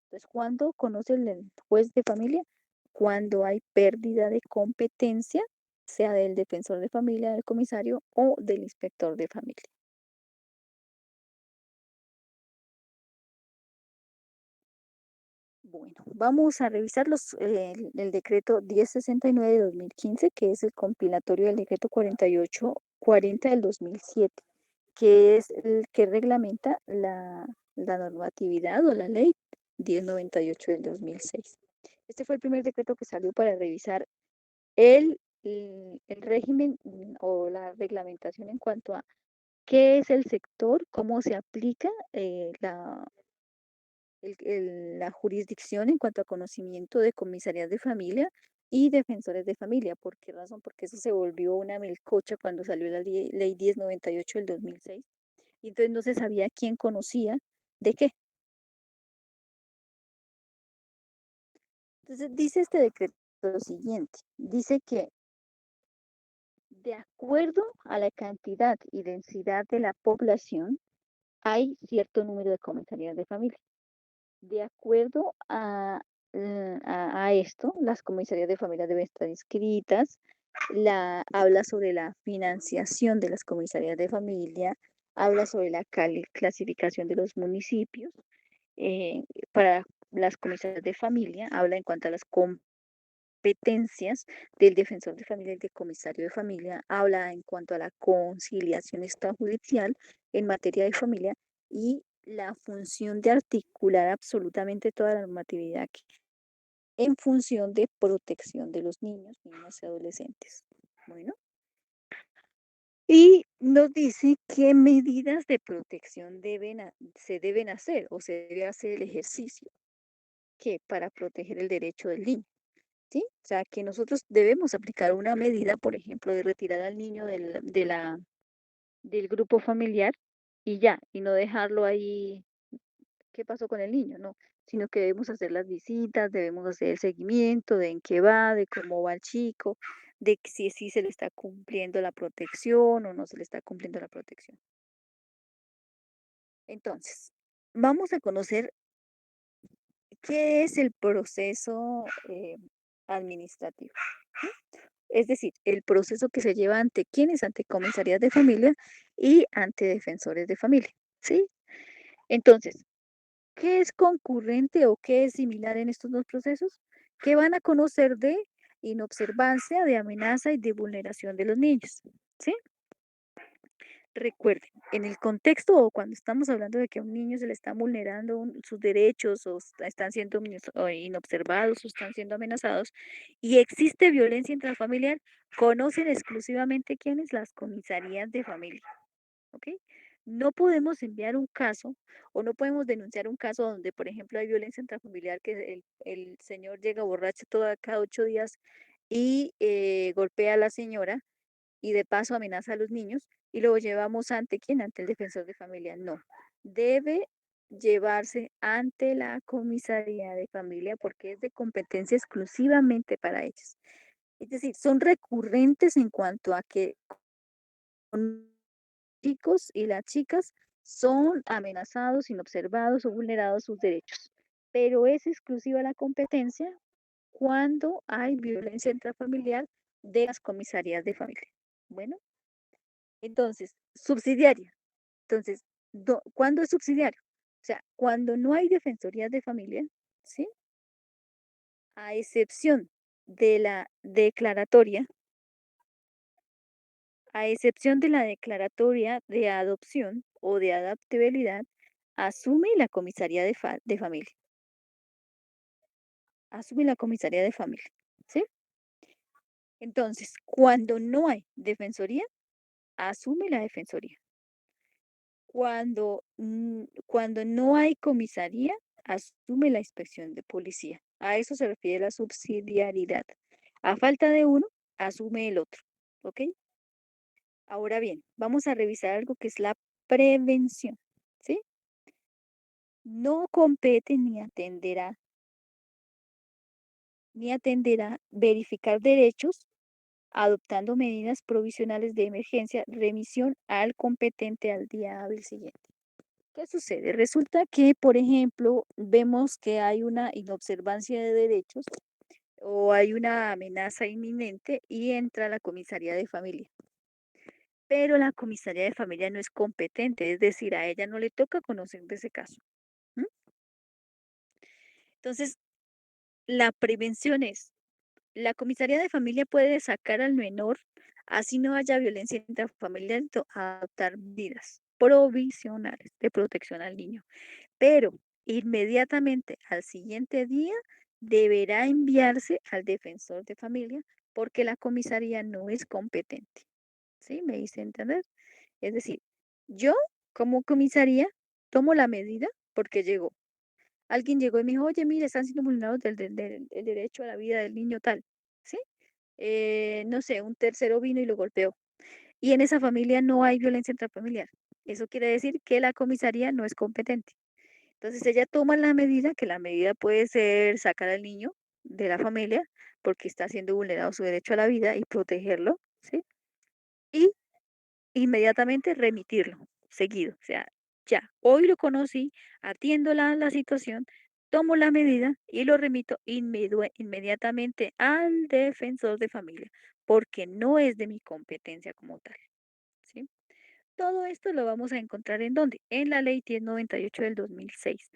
Entonces, ¿cuándo conoce el juez de familia? Cuando hay pérdida de competencia, sea del defensor de familia, del comisario o del inspector de familia. Bueno, vamos a revisar el decreto 1069 de 2015, que es el compilatorio del decreto 4840 del 2007, que es el que reglamenta la normatividad o la ley 1098 del 2006. Este fue el primer decreto que salió para revisar el régimen o la reglamentación en cuanto a ¿Qué es el sector? ¿Cómo se aplica la jurisdicción en cuanto a conocimiento de comisarías de familia y defensores de familia? ¿Por qué razón? Porque eso se volvió una melcocha cuando salió la ley 1098 del 2006. Y entonces no se sabía quién conocía de qué. Entonces dice este decreto lo siguiente, dice que de acuerdo a la cantidad y densidad de la población, hay cierto número de comisarías de familia. De acuerdo a esto, las comisarías de familia deben estar inscritas. Habla sobre la financiación de las comisarías de familia, habla sobre la clasificación de los municipios. Para las comisarías de familia, habla en cuanto a las competencias del defensor de familia y del comisario de familia, habla en cuanto a la conciliación extrajudicial en materia de familia y la función de articular absolutamente toda la normatividad en función de protección de los niños, niñas y adolescentes. Bueno, y nos dice qué medidas de protección se deben hacer o se debe hacer el ejercicio que para proteger el derecho del niño. ¿Sí? O sea, que nosotros debemos aplicar una medida, por ejemplo, de retirar al niño del grupo familiar y ya, y no dejarlo ahí, ¿qué pasó con el niño? No, sino que debemos hacer las visitas, debemos hacer el seguimiento de en qué va, de cómo va el chico, de si se le está cumpliendo la protección o no se le está cumpliendo la protección. Entonces, vamos a conocer qué es el proceso administrativo. Es decir, el proceso que se lleva ante quiénes, ante comisarías de familia y ante defensores de familia, ¿sí? Entonces, ¿qué es concurrente o qué es similar en estos dos procesos? Que van a conocer de inobservancia, de amenaza y de vulneración de los niños, ¿sí? Recuerden, en el contexto o cuando estamos hablando de que a un niño se le están vulnerando sus derechos o están siendo inobservados o están siendo amenazados y existe violencia intrafamiliar, conocen exclusivamente quiénes, las comisarías de familia, ¿ok? No podemos enviar un caso o no podemos denunciar un caso donde, por ejemplo, hay violencia intrafamiliar, que el señor llega borracho cada 8 días y golpea a la señora y de paso amenaza a los niños y luego llevamos ante quién, ante el defensor de familia. No, debe llevarse ante la comisaría de familia porque es de competencia exclusivamente para ellos. Es decir, son recurrentes en cuanto a que los chicos y las chicas son amenazados, inobservados o vulnerados sus derechos, pero es exclusiva la competencia cuando hay violencia intrafamiliar de las comisarías de familia. Bueno, entonces, subsidiaria. Entonces, ¿cuándo es subsidiario? O sea, cuando no hay defensorías de familia, ¿sí? A excepción de la declaratoria, a excepción de la declaratoria de adopción o de adaptabilidad, asume la comisaría de familia. Asume la comisaría de familia, ¿sí? Entonces, cuando no hay defensoría, asume la defensoría. Cuando no hay comisaría, asume la inspección de policía. A eso se refiere la subsidiariedad. A falta de uno, asume el otro. ¿Ok? Ahora bien, vamos a revisar algo que es la prevención. ¿Sí? No compete ni atenderá verificar derechos adoptando medidas provisionales de emergencia, remisión al competente al día hábil siguiente. ¿Qué sucede? Resulta que, por ejemplo, vemos que hay una inobservancia de derechos o hay una amenaza inminente y entra la comisaría de familia. Pero la comisaría de familia no es competente, es decir, a ella no le toca conocer de ese caso. ¿M? Entonces, la prevención es, la comisaría de familia puede sacar al menor, así no haya violencia intrafamiliar, a adoptar medidas provisionales de protección al niño. Pero inmediatamente al siguiente día deberá enviarse al defensor de familia porque la comisaría no es competente. ¿Sí? ¿Me hice entender? Es decir, Yo, como comisaría, tomo la medida porque llegó. Alguien llegó y me dijo, oye, mire, están siendo vulnerados el derecho a la vida del niño tal, ¿sí? No sé, un tercero vino y lo golpeó. Y en esa familia no hay violencia intrafamiliar. Eso quiere decir que la comisaría no es competente. Entonces ella toma la medida, que la medida puede ser sacar al niño de la familia porque está siendo vulnerado su derecho a la vida y protegerlo, ¿sí? Y inmediatamente remitirlo, seguido. O sea, ya, hoy lo conocí, atiendo la situación, tomo la medida y lo remito inmediatamente al defensor de familia, porque no es de mi competencia como tal, ¿sí? Todo esto lo vamos a encontrar en dónde? En la ley 1098 del 2006.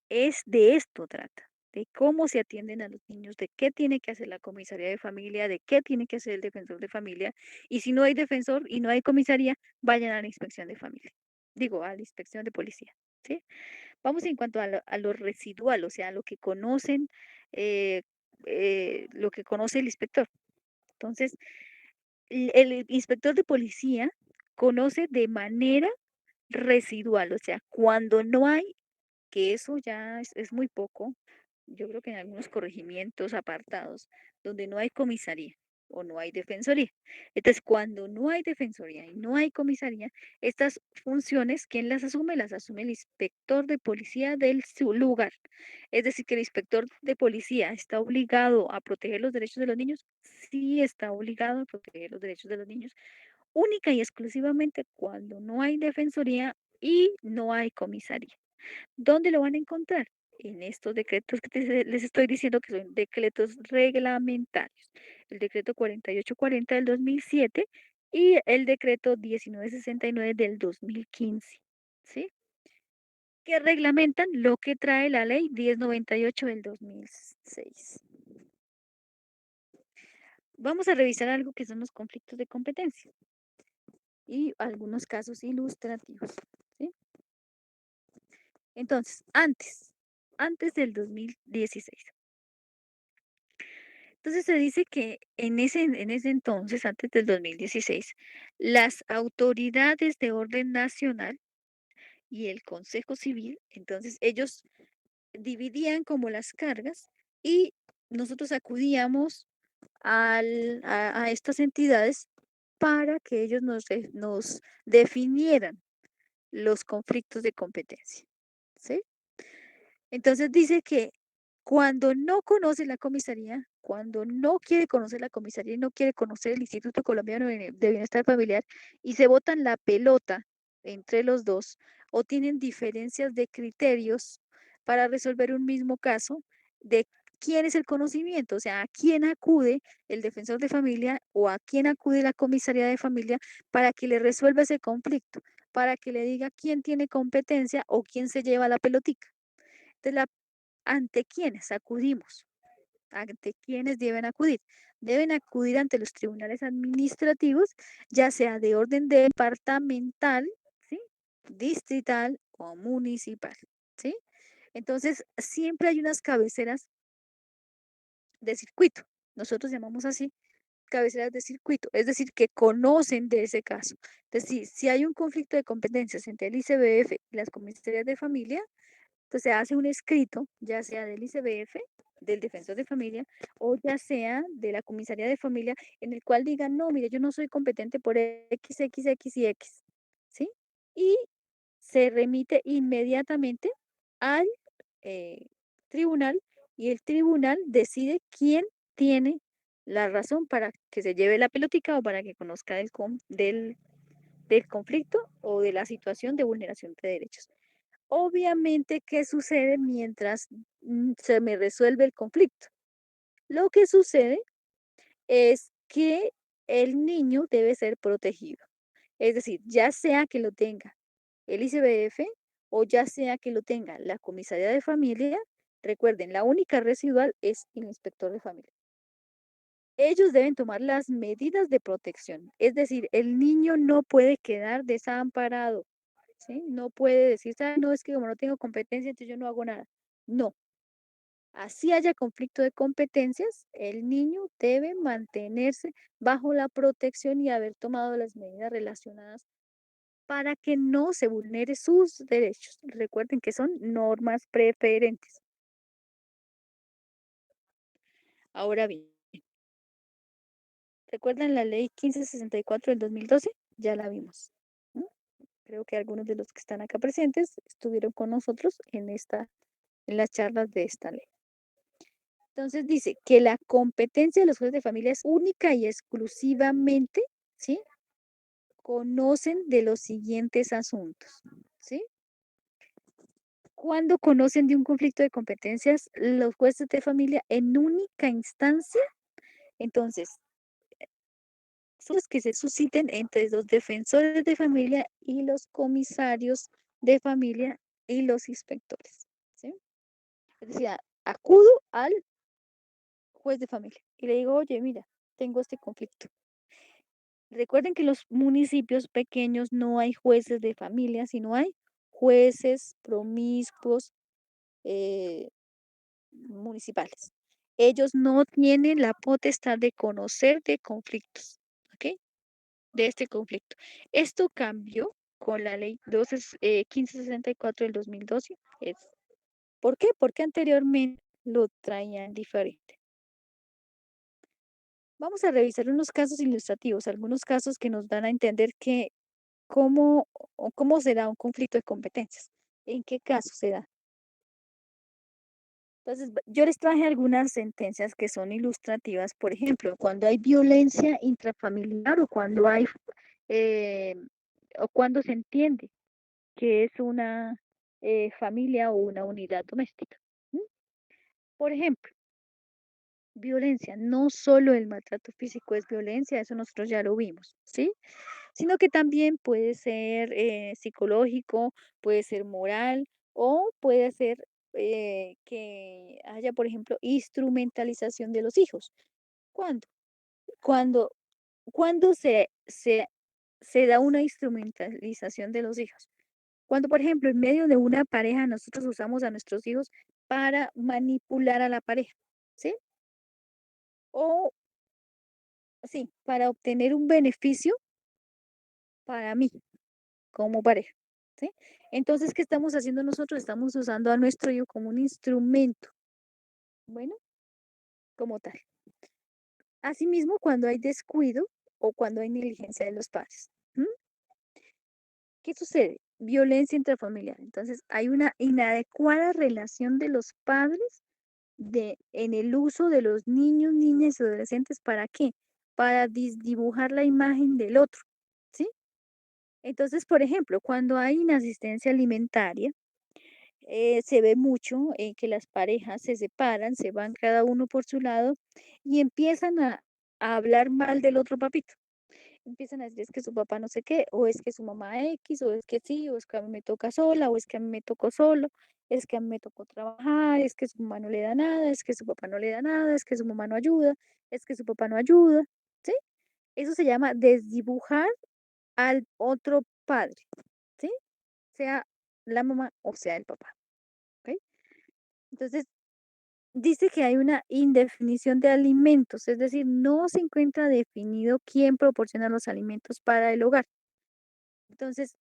Es de esto trata, de cómo se atienden a los niños, de qué tiene que hacer la comisaría de familia, de qué tiene que hacer el defensor de familia. Y si no hay defensor y no hay comisaría, vayan a la inspección de familia. Digo, a la inspección de policía. ¿Sí? Vamos en cuanto a lo residual, o sea, a lo que conocen, eh, lo que conoce el inspector. Entonces, el inspector de policía conoce de manera residual, o sea, cuando no hay, que eso ya es muy poco, yo creo que en algunos corregimientos apartados donde no hay comisaría o no hay defensoría. Entonces, cuando no hay defensoría y no hay comisaría, estas funciones, ¿quién las asume? Las asume el inspector de policía del su lugar. Es decir, que el inspector de policía está obligado a proteger los derechos de los niños. Sí está obligado a proteger los derechos de los niños, única y exclusivamente cuando no hay defensoría y no hay comisaría. ¿Dónde lo van a encontrar? En estos decretos que les estoy diciendo que son decretos reglamentarios. El decreto 4840 del 2007 y el decreto 1969 del 2015. ¿Sí? Que reglamentan lo que trae la ley 1098 del 2006. Vamos a revisar algo que son los conflictos de competencia y algunos casos ilustrativos. ¿Sí? Entonces, antes del 2016. Entonces se dice que en ese entonces, antes del 2016, las autoridades de orden nacional y el Consejo Civil, entonces ellos dividían como las cargas y nosotros acudíamos a estas entidades para que ellos nos definieran los conflictos de competencia. ¿Sí? Entonces dice que cuando no conoce la comisaría, cuando no quiere conocer la comisaría y no quiere conocer el Instituto Colombiano de Bienestar Familiar y se botan la pelota entre los dos o tienen diferencias de criterios para resolver un mismo caso, de quién es el conocimiento, o sea, a quién acude el defensor de familia o a quién acude la comisaría de familia para que le resuelva ese conflicto, para que le diga quién tiene competencia o quién se lleva la pelotica. Entonces, ¿ante quiénes acudimos? ¿Ante quiénes deben acudir? Deben acudir ante los tribunales administrativos, ya sea de orden departamental, ¿sí? Distrital o municipal, ¿sí? Entonces, siempre hay unas cabeceras de circuito. Nosotros llamamos así cabeceras de circuito, es decir, que conocen de ese caso. Es decir, si hay un conflicto de competencias entre el ICBF y las comisarías de familia, entonces se hace un escrito, ya sea del ICBF, del defensor de familia, o ya sea de la comisaría de familia, en el cual digan, no, mire, yo no soy competente por X, X, X y X, ¿sí? Y se remite inmediatamente al eh, tribunal y el tribunal decide quién tiene la razón para que se lleve la pelotica o para que conozca del conflicto o de la situación de vulneración de derechos. Obviamente, ¿qué sucede mientras se me resuelve el conflicto? Lo que sucede es que el niño debe ser protegido. Es decir, ya sea que lo tenga el ICBF o ya sea que lo tenga la comisaría de familia, recuerden, la única residual es el inspector de familia. Ellos deben tomar las medidas de protección. Es decir, el niño no puede quedar desamparado. ¿Sí? No puede decir, no, es que como no tengo competencia, entonces yo no hago nada. No, así haya conflicto de competencias, el niño debe mantenerse bajo la protección y haber tomado las medidas relacionadas para que no se vulnere sus derechos. Recuerden que son normas preferentes. Ahora bien, ¿recuerdan la ley 1564 del 2012? Ya la vimos. ¿No? Creo que algunos de los que están acá presentes estuvieron con nosotros en las charlas de esta ley. Entonces dice que la competencia de los jueces de familia es única y exclusivamente, ¿sí? Conocen de los siguientes asuntos, ¿sí? Cuando conocen de un conflicto de competencias, los jueces de familia en única instancia, entonces, son los que se susciten entre los defensores de familia y los comisarios de familia y los inspectores, ¿sí? Es decir, acudo al juez de familia y le digo, oye, mira, tengo este conflicto. Recuerden que en los municipios pequeños no hay jueces de familia, sino hay jueces promiscuos municipales. Ellos no tienen la potestad de conocer de conflictos, ¿ok? De este conflicto. Esto cambió con la ley 1564 del 2012. ¿Por qué? Porque anteriormente lo traían diferente. Vamos a revisar unos casos ilustrativos, algunos casos que nos dan a entender que cómo será un conflicto de competencias. ¿En qué caso se da? Entonces, yo les traje algunas sentencias que son ilustrativas, por ejemplo, cuando hay violencia intrafamiliar eh, o cuando se entiende que es una familia o una unidad doméstica. ¿M? Por ejemplo, violencia, no solo el maltrato físico es violencia, eso nosotros ya lo vimos, ¿sí? Sino que también puede ser psicológico, puede ser moral o puede ser que haya, por ejemplo, instrumentalización de los hijos. ¿Cuándo? Cuando, cuando se da una instrumentalización de los hijos. Cuando, por ejemplo, en medio de una pareja nosotros usamos a nuestros hijos para manipular a la pareja, ¿sí? O, sí, para obtener un beneficio para mí como pareja, ¿sí? Entonces, ¿qué estamos haciendo nosotros? Estamos usando a nuestro hijo como un instrumento, bueno, como tal. Asimismo, cuando hay descuido o cuando hay negligencia de los padres. ¿M? ¿Qué sucede? Violencia intrafamiliar. Entonces, hay una inadecuada relación de los padres en el uso de los niños, niñas y adolescentes. ¿Para qué? Para dibujar la imagen del otro, ¿sí? Entonces, por ejemplo, cuando hay inasistencia alimentaria, se ve mucho que las parejas se separan, se van cada uno por su lado y empiezan a hablar mal del otro papito. Empiezan a decir es que su papá no sé qué, o es que su mamá X, o es que sí, o es que a mí me toca sola, o es que a mí me tocó solo, es que a mí me tocó trabajar, es que su mamá no le da nada, es que su papá no le da nada, es que su mamá no ayuda, es que su papá no ayuda, ¿sí? Eso se llama desdibujar al otro padre, ¿sí? Sea la mamá o sea el papá, ¿ok? Entonces, dice que hay una indefinición de alimentos, es decir, no se encuentra definido quién proporciona los alimentos para el hogar. Entonces,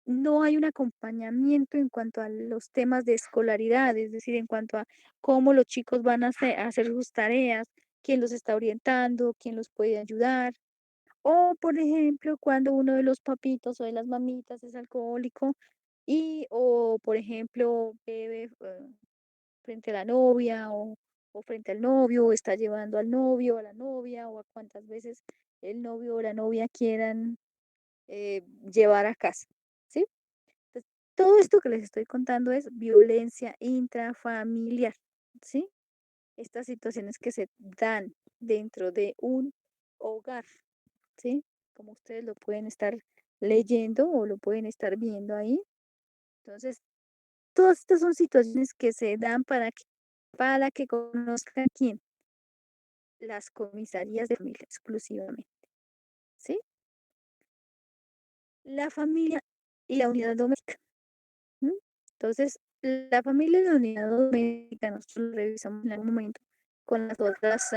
no hay un acompañamiento en cuanto a los temas de escolaridad, es decir, en cuanto a cómo los chicos van a hacer sus tareas, quién los está orientando, quién los puede ayudar. O, por ejemplo, cuando uno de los papitos o de las mamitas es alcohólico o, por ejemplo, bebe frente a la novia o frente al novio, o está llevando al novio, a la novia, o a cuantas veces el novio o la novia quieran llevar a casa, ¿sí? Entonces, todo esto que les estoy contando es violencia intrafamiliar, ¿sí? Estas situaciones que se dan dentro de un hogar, ¿sí? Como ustedes lo pueden estar leyendo o lo pueden estar viendo ahí. Entonces, todas estas son situaciones que se dan para que conozcan quién, las comisarías de familia exclusivamente, ¿sí? La familia y la unidad doméstica. ¿M? Entonces, la familia y la unidad doméstica, nosotros lo revisamos en algún momento con las otras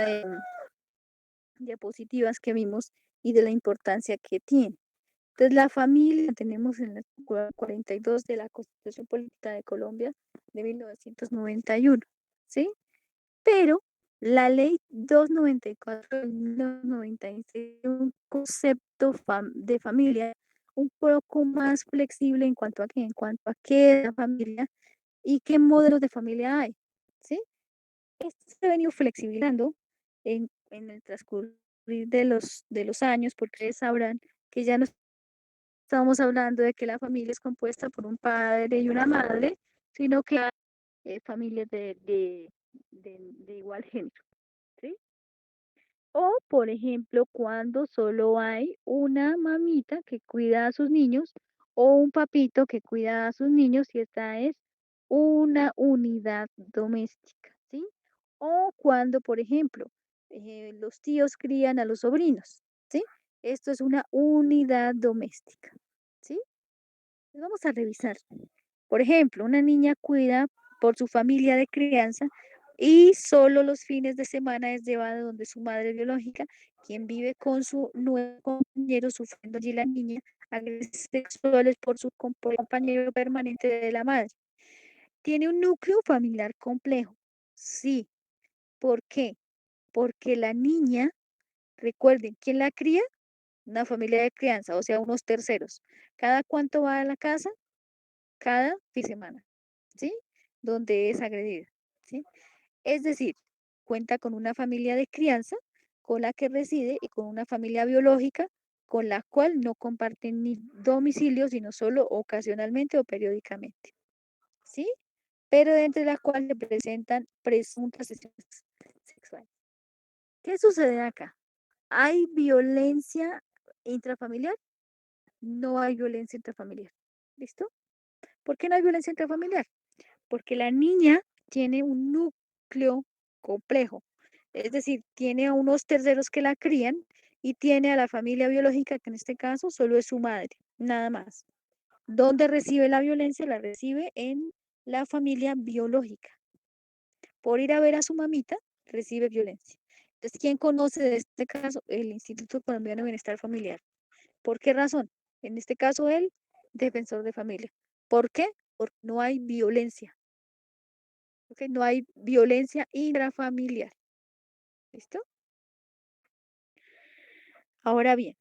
diapositivas que vimos y de la importancia que tiene. Entonces, la familia tenemos en el artículo 42 de la Constitución Política de Colombia de 1991, ¿sí? Pero la ley 294 de 1996 tiene un concepto de familia un poco más flexible en cuanto a qué es la familia y qué modelos de familia hay, ¿sí? Esto se ha venido flexibilizando en el transcurrir de los años, porque ustedes sabrán que ya no estamos hablando de que la familia es compuesta por un padre y una madre, sino que hay familias de igual género, ¿sí? O, por ejemplo, cuando solo hay una mamita que cuida a sus niños o un papito que cuida a sus niños y esta es una unidad doméstica, ¿sí? O cuando, por ejemplo, los tíos crían a los sobrinos, ¿sí? Esto es una unidad doméstica, ¿sí? Vamos a revisar. Por ejemplo, una niña cuida por su familia de crianza y solo los fines de semana es llevada donde su madre biológica, quien vive con su nuevo compañero, sufriendo allí la niña agresiones sexuales por su compañero permanente de la madre. ¿Tiene un núcleo familiar complejo? Sí. ¿Por qué? Porque la niña, recuerden, ¿quién la cría? Una familia de crianza, o sea, unos terceros. ¿Cada cuánto va a la casa? Cada fin de semana, ¿sí? Donde es agredida, ¿sí? Es decir, cuenta con una familia de crianza con la que reside y con una familia biológica con la cual no comparten ni domicilio, sino solo ocasionalmente o periódicamente, ¿sí? Pero dentro de la cual se presentan presuntas lesiones sexuales. ¿Qué sucede acá? ¿Hay violencia intrafamiliar? No hay violencia intrafamiliar. ¿Listo? ¿Por qué no hay violencia intrafamiliar? Porque la niña tiene un núcleo complejo, es decir, tiene a unos terceros que la crían y tiene a la familia biológica, que en este caso solo es su madre, nada más. ¿Dónde recibe la violencia? La recibe en la familia biológica. Por ir a ver a su mamita, recibe violencia. Entonces, ¿quién conoce de este caso? El Instituto Colombiano de Bienestar Familiar. ¿Por qué razón? En este caso, el defensor de familia. ¿Por qué? Porque no hay violencia. ¿Ok? No hay violencia intrafamiliar. ¿Listo? Ahora bien,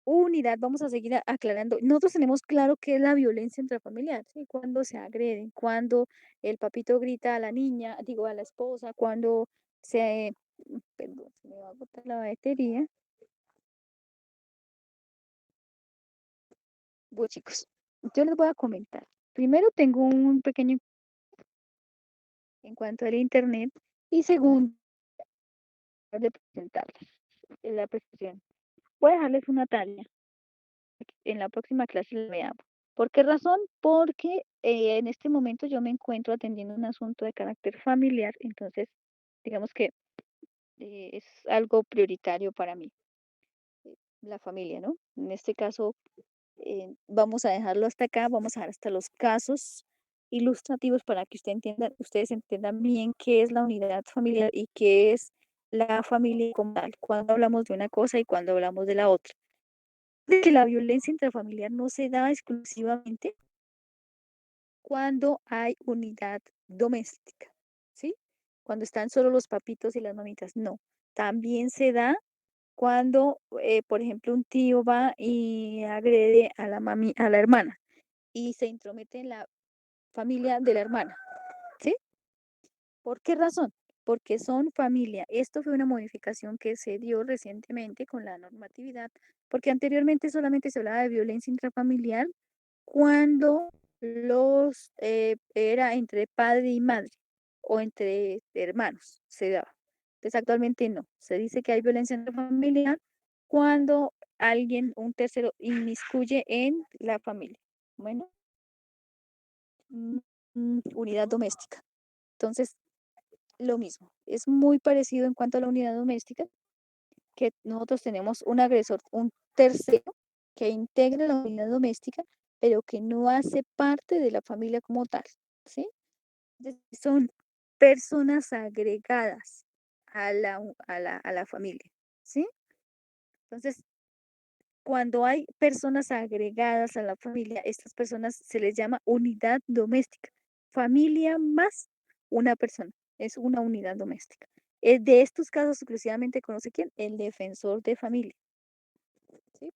unidad, vamos a seguir aclarando. Nosotros tenemos claro qué es la violencia intrafamiliar, ¿sí? Cuando se agreden, cuando el papito grita a la niña, digo, a la esposa, cuando se, perdón, se me va a botar la batería. Bueno, chicos, yo les voy a comentar. Primero tengo un pequeño en cuanto al internet y segundo, de presentarles en la presentación. Voy a dejarles una tarea. En la próxima clase la veamos. ¿Por qué razón? Porque en este momento yo me encuentro atendiendo un asunto de carácter familiar, entonces digamos que es algo prioritario para mí, la familia, ¿no? En este caso, vamos a dejarlo hasta acá, vamos a dejar hasta los casos ilustrativos para que ustedes entiendan bien qué es la unidad familiar y qué es la familia como tal, cuando hablamos de una cosa y cuando hablamos de la otra. De que la violencia intrafamiliar no se da exclusivamente cuando hay unidad doméstica, ¿sí? Cuando están solo los papitos y las mamitas, no. También se da cuando, por ejemplo, un tío va y agrede a la mami, a la hermana y se intromete en la familia de la hermana, ¿sí? ¿Por qué razón? Porque son familia. Esto fue una modificación que se dio recientemente con la normatividad, porque anteriormente solamente se hablaba de violencia intrafamiliar cuando era entre padre y madre o entre hermanos se daba. Entonces actualmente no. Se dice que hay violencia intrafamiliar cuando alguien, un tercero, inmiscuye en la familia. Bueno, unidad doméstica. Entonces, lo mismo. Es muy parecido en cuanto a la unidad doméstica, que nosotros tenemos un agresor, un tercero que integra la unidad doméstica, pero que no hace parte de la familia como tal, ¿sí? Son personas agregadas a la familia, ¿sí? Entonces, Cuando hay personas agregadas a la familia, estas personas se les llama unidad doméstica. Familia más una persona, es una unidad doméstica. De estos casos exclusivamente conoce quién, el defensor de familia. ¿Sí?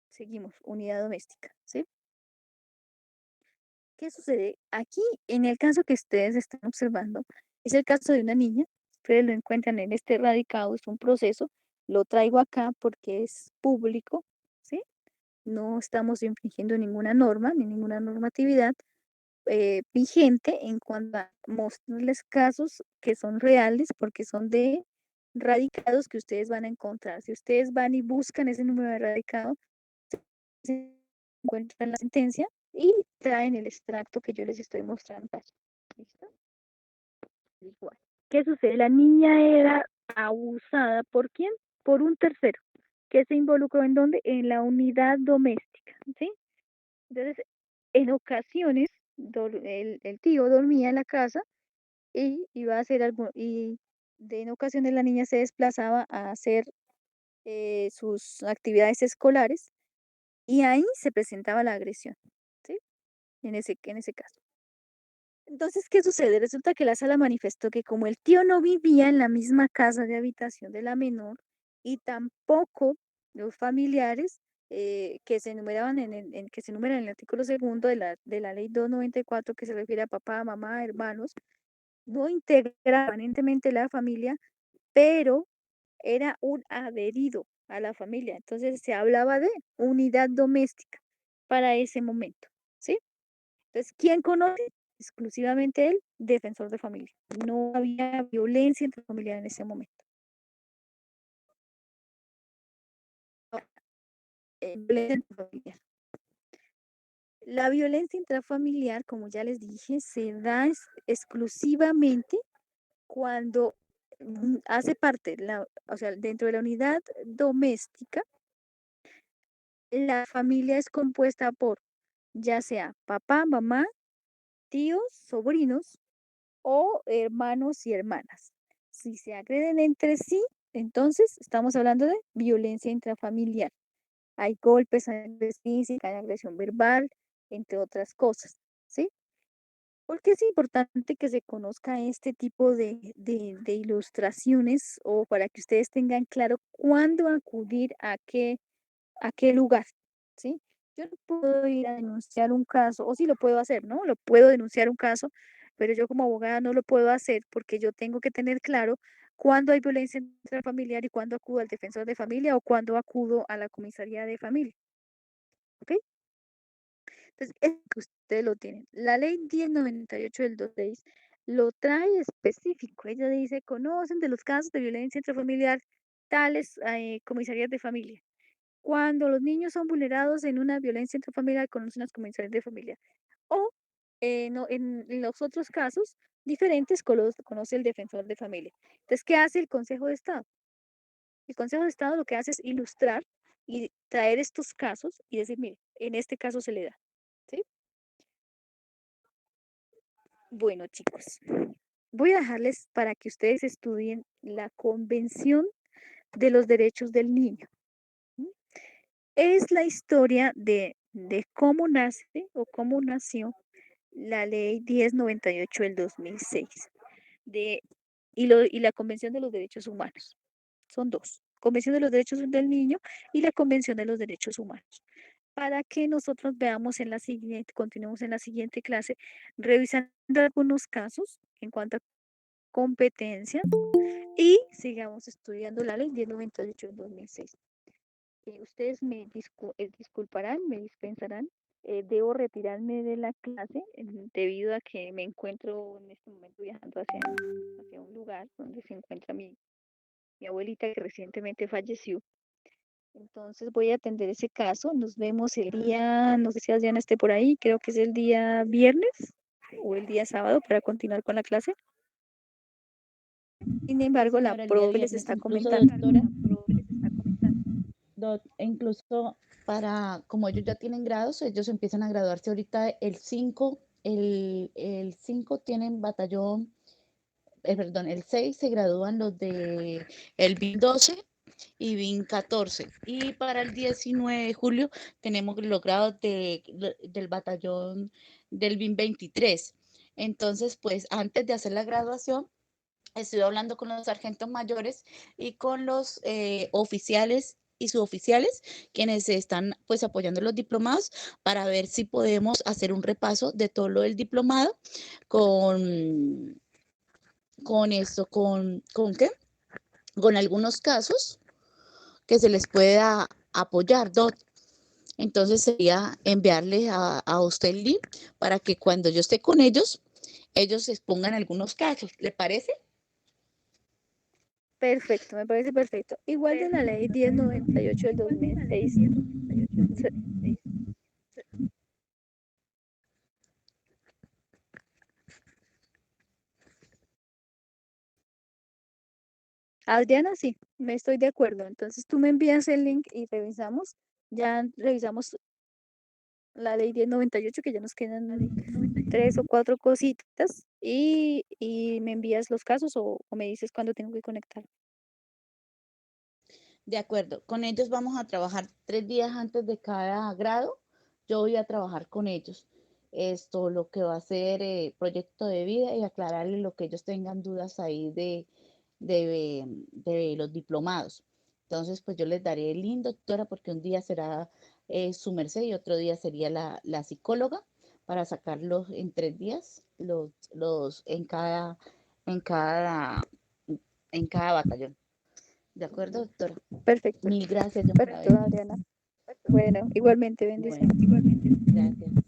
Seguimos, unidad doméstica. ¿Sí? ¿Qué sucede? Aquí, en el caso que ustedes están observando, es el caso de una niña. Ustedes lo encuentran en este radicado, es un proceso. Lo traigo acá porque es público, ¿sí? No estamos infringiendo ninguna norma ni ninguna normatividad vigente en cuanto a mostrarles casos que son reales porque son de radicados que ustedes van a encontrar. Si ustedes van y buscan ese número de radicado, se encuentran la sentencia y traen el extracto que yo les estoy mostrando. ¿Listo? Igual. ¿Qué sucede? La niña era abusada ¿por quién? Por un tercero que se involucró en dónde? En la unidad doméstica, ¿sí? Entonces, en ocasiones, el tío dormía en la casa y iba a hacer algo, en ocasiones la niña se desplazaba a hacer sus actividades escolares y ahí se presentaba la agresión, ¿sí? En ese caso. Entonces, ¿qué sucede? Resulta que la sala manifestó que como el tío no vivía en la misma casa de habitación de la menor y tampoco los familiares que se enumeraban que se enumeran en el artículo segundo de la ley 294 que se refiere a papá, mamá, hermanos, no integraban permanentemente la familia, pero era un adherido a la familia. Entonces se hablaba de unidad doméstica para ese momento, ¿sí? Entonces, ¿quién conoce? Exclusivamente el defensor de familia. No había violencia intrafamiliar en ese momento. Ahora, violencia intrafamiliar. La violencia intrafamiliar, como ya les dije, se da exclusivamente cuando hace parte, o sea, dentro de la unidad doméstica, la familia es compuesta por ya sea papá, mamá, tíos, sobrinos o hermanos y hermanas. Si se agreden entre sí, entonces estamos hablando de violencia intrafamiliar. Hay golpes, hay agresión física, hay agresión verbal, entre otras cosas, ¿sí? Porque es importante que se conozca este tipo de ilustraciones o para que ustedes tengan claro cuándo acudir a qué lugar, ¿sí? Yo no puedo ir a denunciar un caso, o sí lo puedo hacer, ¿no? Lo puedo denunciar un caso, pero yo como abogada no lo puedo hacer porque yo tengo que tener claro cuándo hay violencia intrafamiliar y cuándo acudo al defensor de familia o cuándo acudo a la comisaría de familia, ¿ok? Entonces, es que ustedes lo tienen. La ley 1098 del 2006 lo trae específico. Ella dice, conocen de los casos de violencia intrafamiliar tales comisarías de familia. Cuando los niños son vulnerados en una violencia intrafamiliar, conocen las comisarías de familia. O no, en los otros casos diferentes conoce el defensor de familia. Entonces, ¿qué hace el Consejo de Estado? El Consejo de Estado lo que hace es ilustrar y traer estos casos y decir, mire, en este caso se le da. ¿Sí? Bueno, chicos, voy a dejarles para que ustedes estudien la Convención de los Derechos del Niño. ¿Mm? Es la historia de cómo nace o cómo nació la ley 1098 del 2006 y la Convención de los Derechos Humanos. Son dos, Convención de los Derechos del Niño y la Convención de los Derechos Humanos. Para que nosotros veamos continuemos en la siguiente clase, revisando algunos casos en cuanto a competencia y sigamos estudiando la ley 1098 del 2006. Ustedes me disculparán, me dispensarán. Debo retirarme de la clase debido a que me encuentro en este momento viajando hacia un lugar donde se encuentra mi abuelita que recientemente falleció. Entonces voy a atender ese caso. Nos vemos el día, no sé si Adriana esté por ahí, creo que es el día viernes o el día sábado para continuar con la clase. Sin Sí, embargo, la señora, el día profe les viernes, está incluso, comentando. doctora, incluso como ellos ya tienen grados, ellos empiezan a graduarse ahorita el 5, el 5 tienen batallón, perdón, el 6 se gradúan los de el BIM 12 y BIN 14. Y para el 19 de julio tenemos los grados del batallón del BIN 23. Entonces, pues antes de hacer la graduación, estuve hablando con los sargentos mayores y con los oficiales y suboficiales, quienes están pues apoyando los diplomados, para ver si podemos hacer un repaso de todo lo del diplomado con esto, ¿con qué? Con algunos casos que se les pueda apoyar, Dot. Entonces sería enviarle a usted el link para que cuando yo esté con ellos expongan algunos casos. ¿Le parece? Perfecto, me parece perfecto. Igual de la ley 1098 del 2006. Adriana, sí, me estoy de acuerdo. Entonces tú me envías el link y revisamos. Ya revisamos la ley 1098, que ya nos quedan 3 o 4 cositas. Y me envías los casos o me dices cuándo tengo que conectar. De acuerdo. Con ellos vamos a trabajar 3 días antes de cada grado. Yo voy a trabajar con ellos. Esto, lo que va a ser proyecto de vida y aclararles lo que ellos tengan dudas ahí de los diplomados. Entonces, pues yo les daré el link, doctora, porque un día será su merced y otro día sería la psicóloga para sacarlos en 3 días, en cada, en cada batallón. ¿De acuerdo, doctora? Perfecto, Mil gracias, John, por perfecto, haber. Adriana. Bueno, igualmente, bendiciones. Bueno, gracias.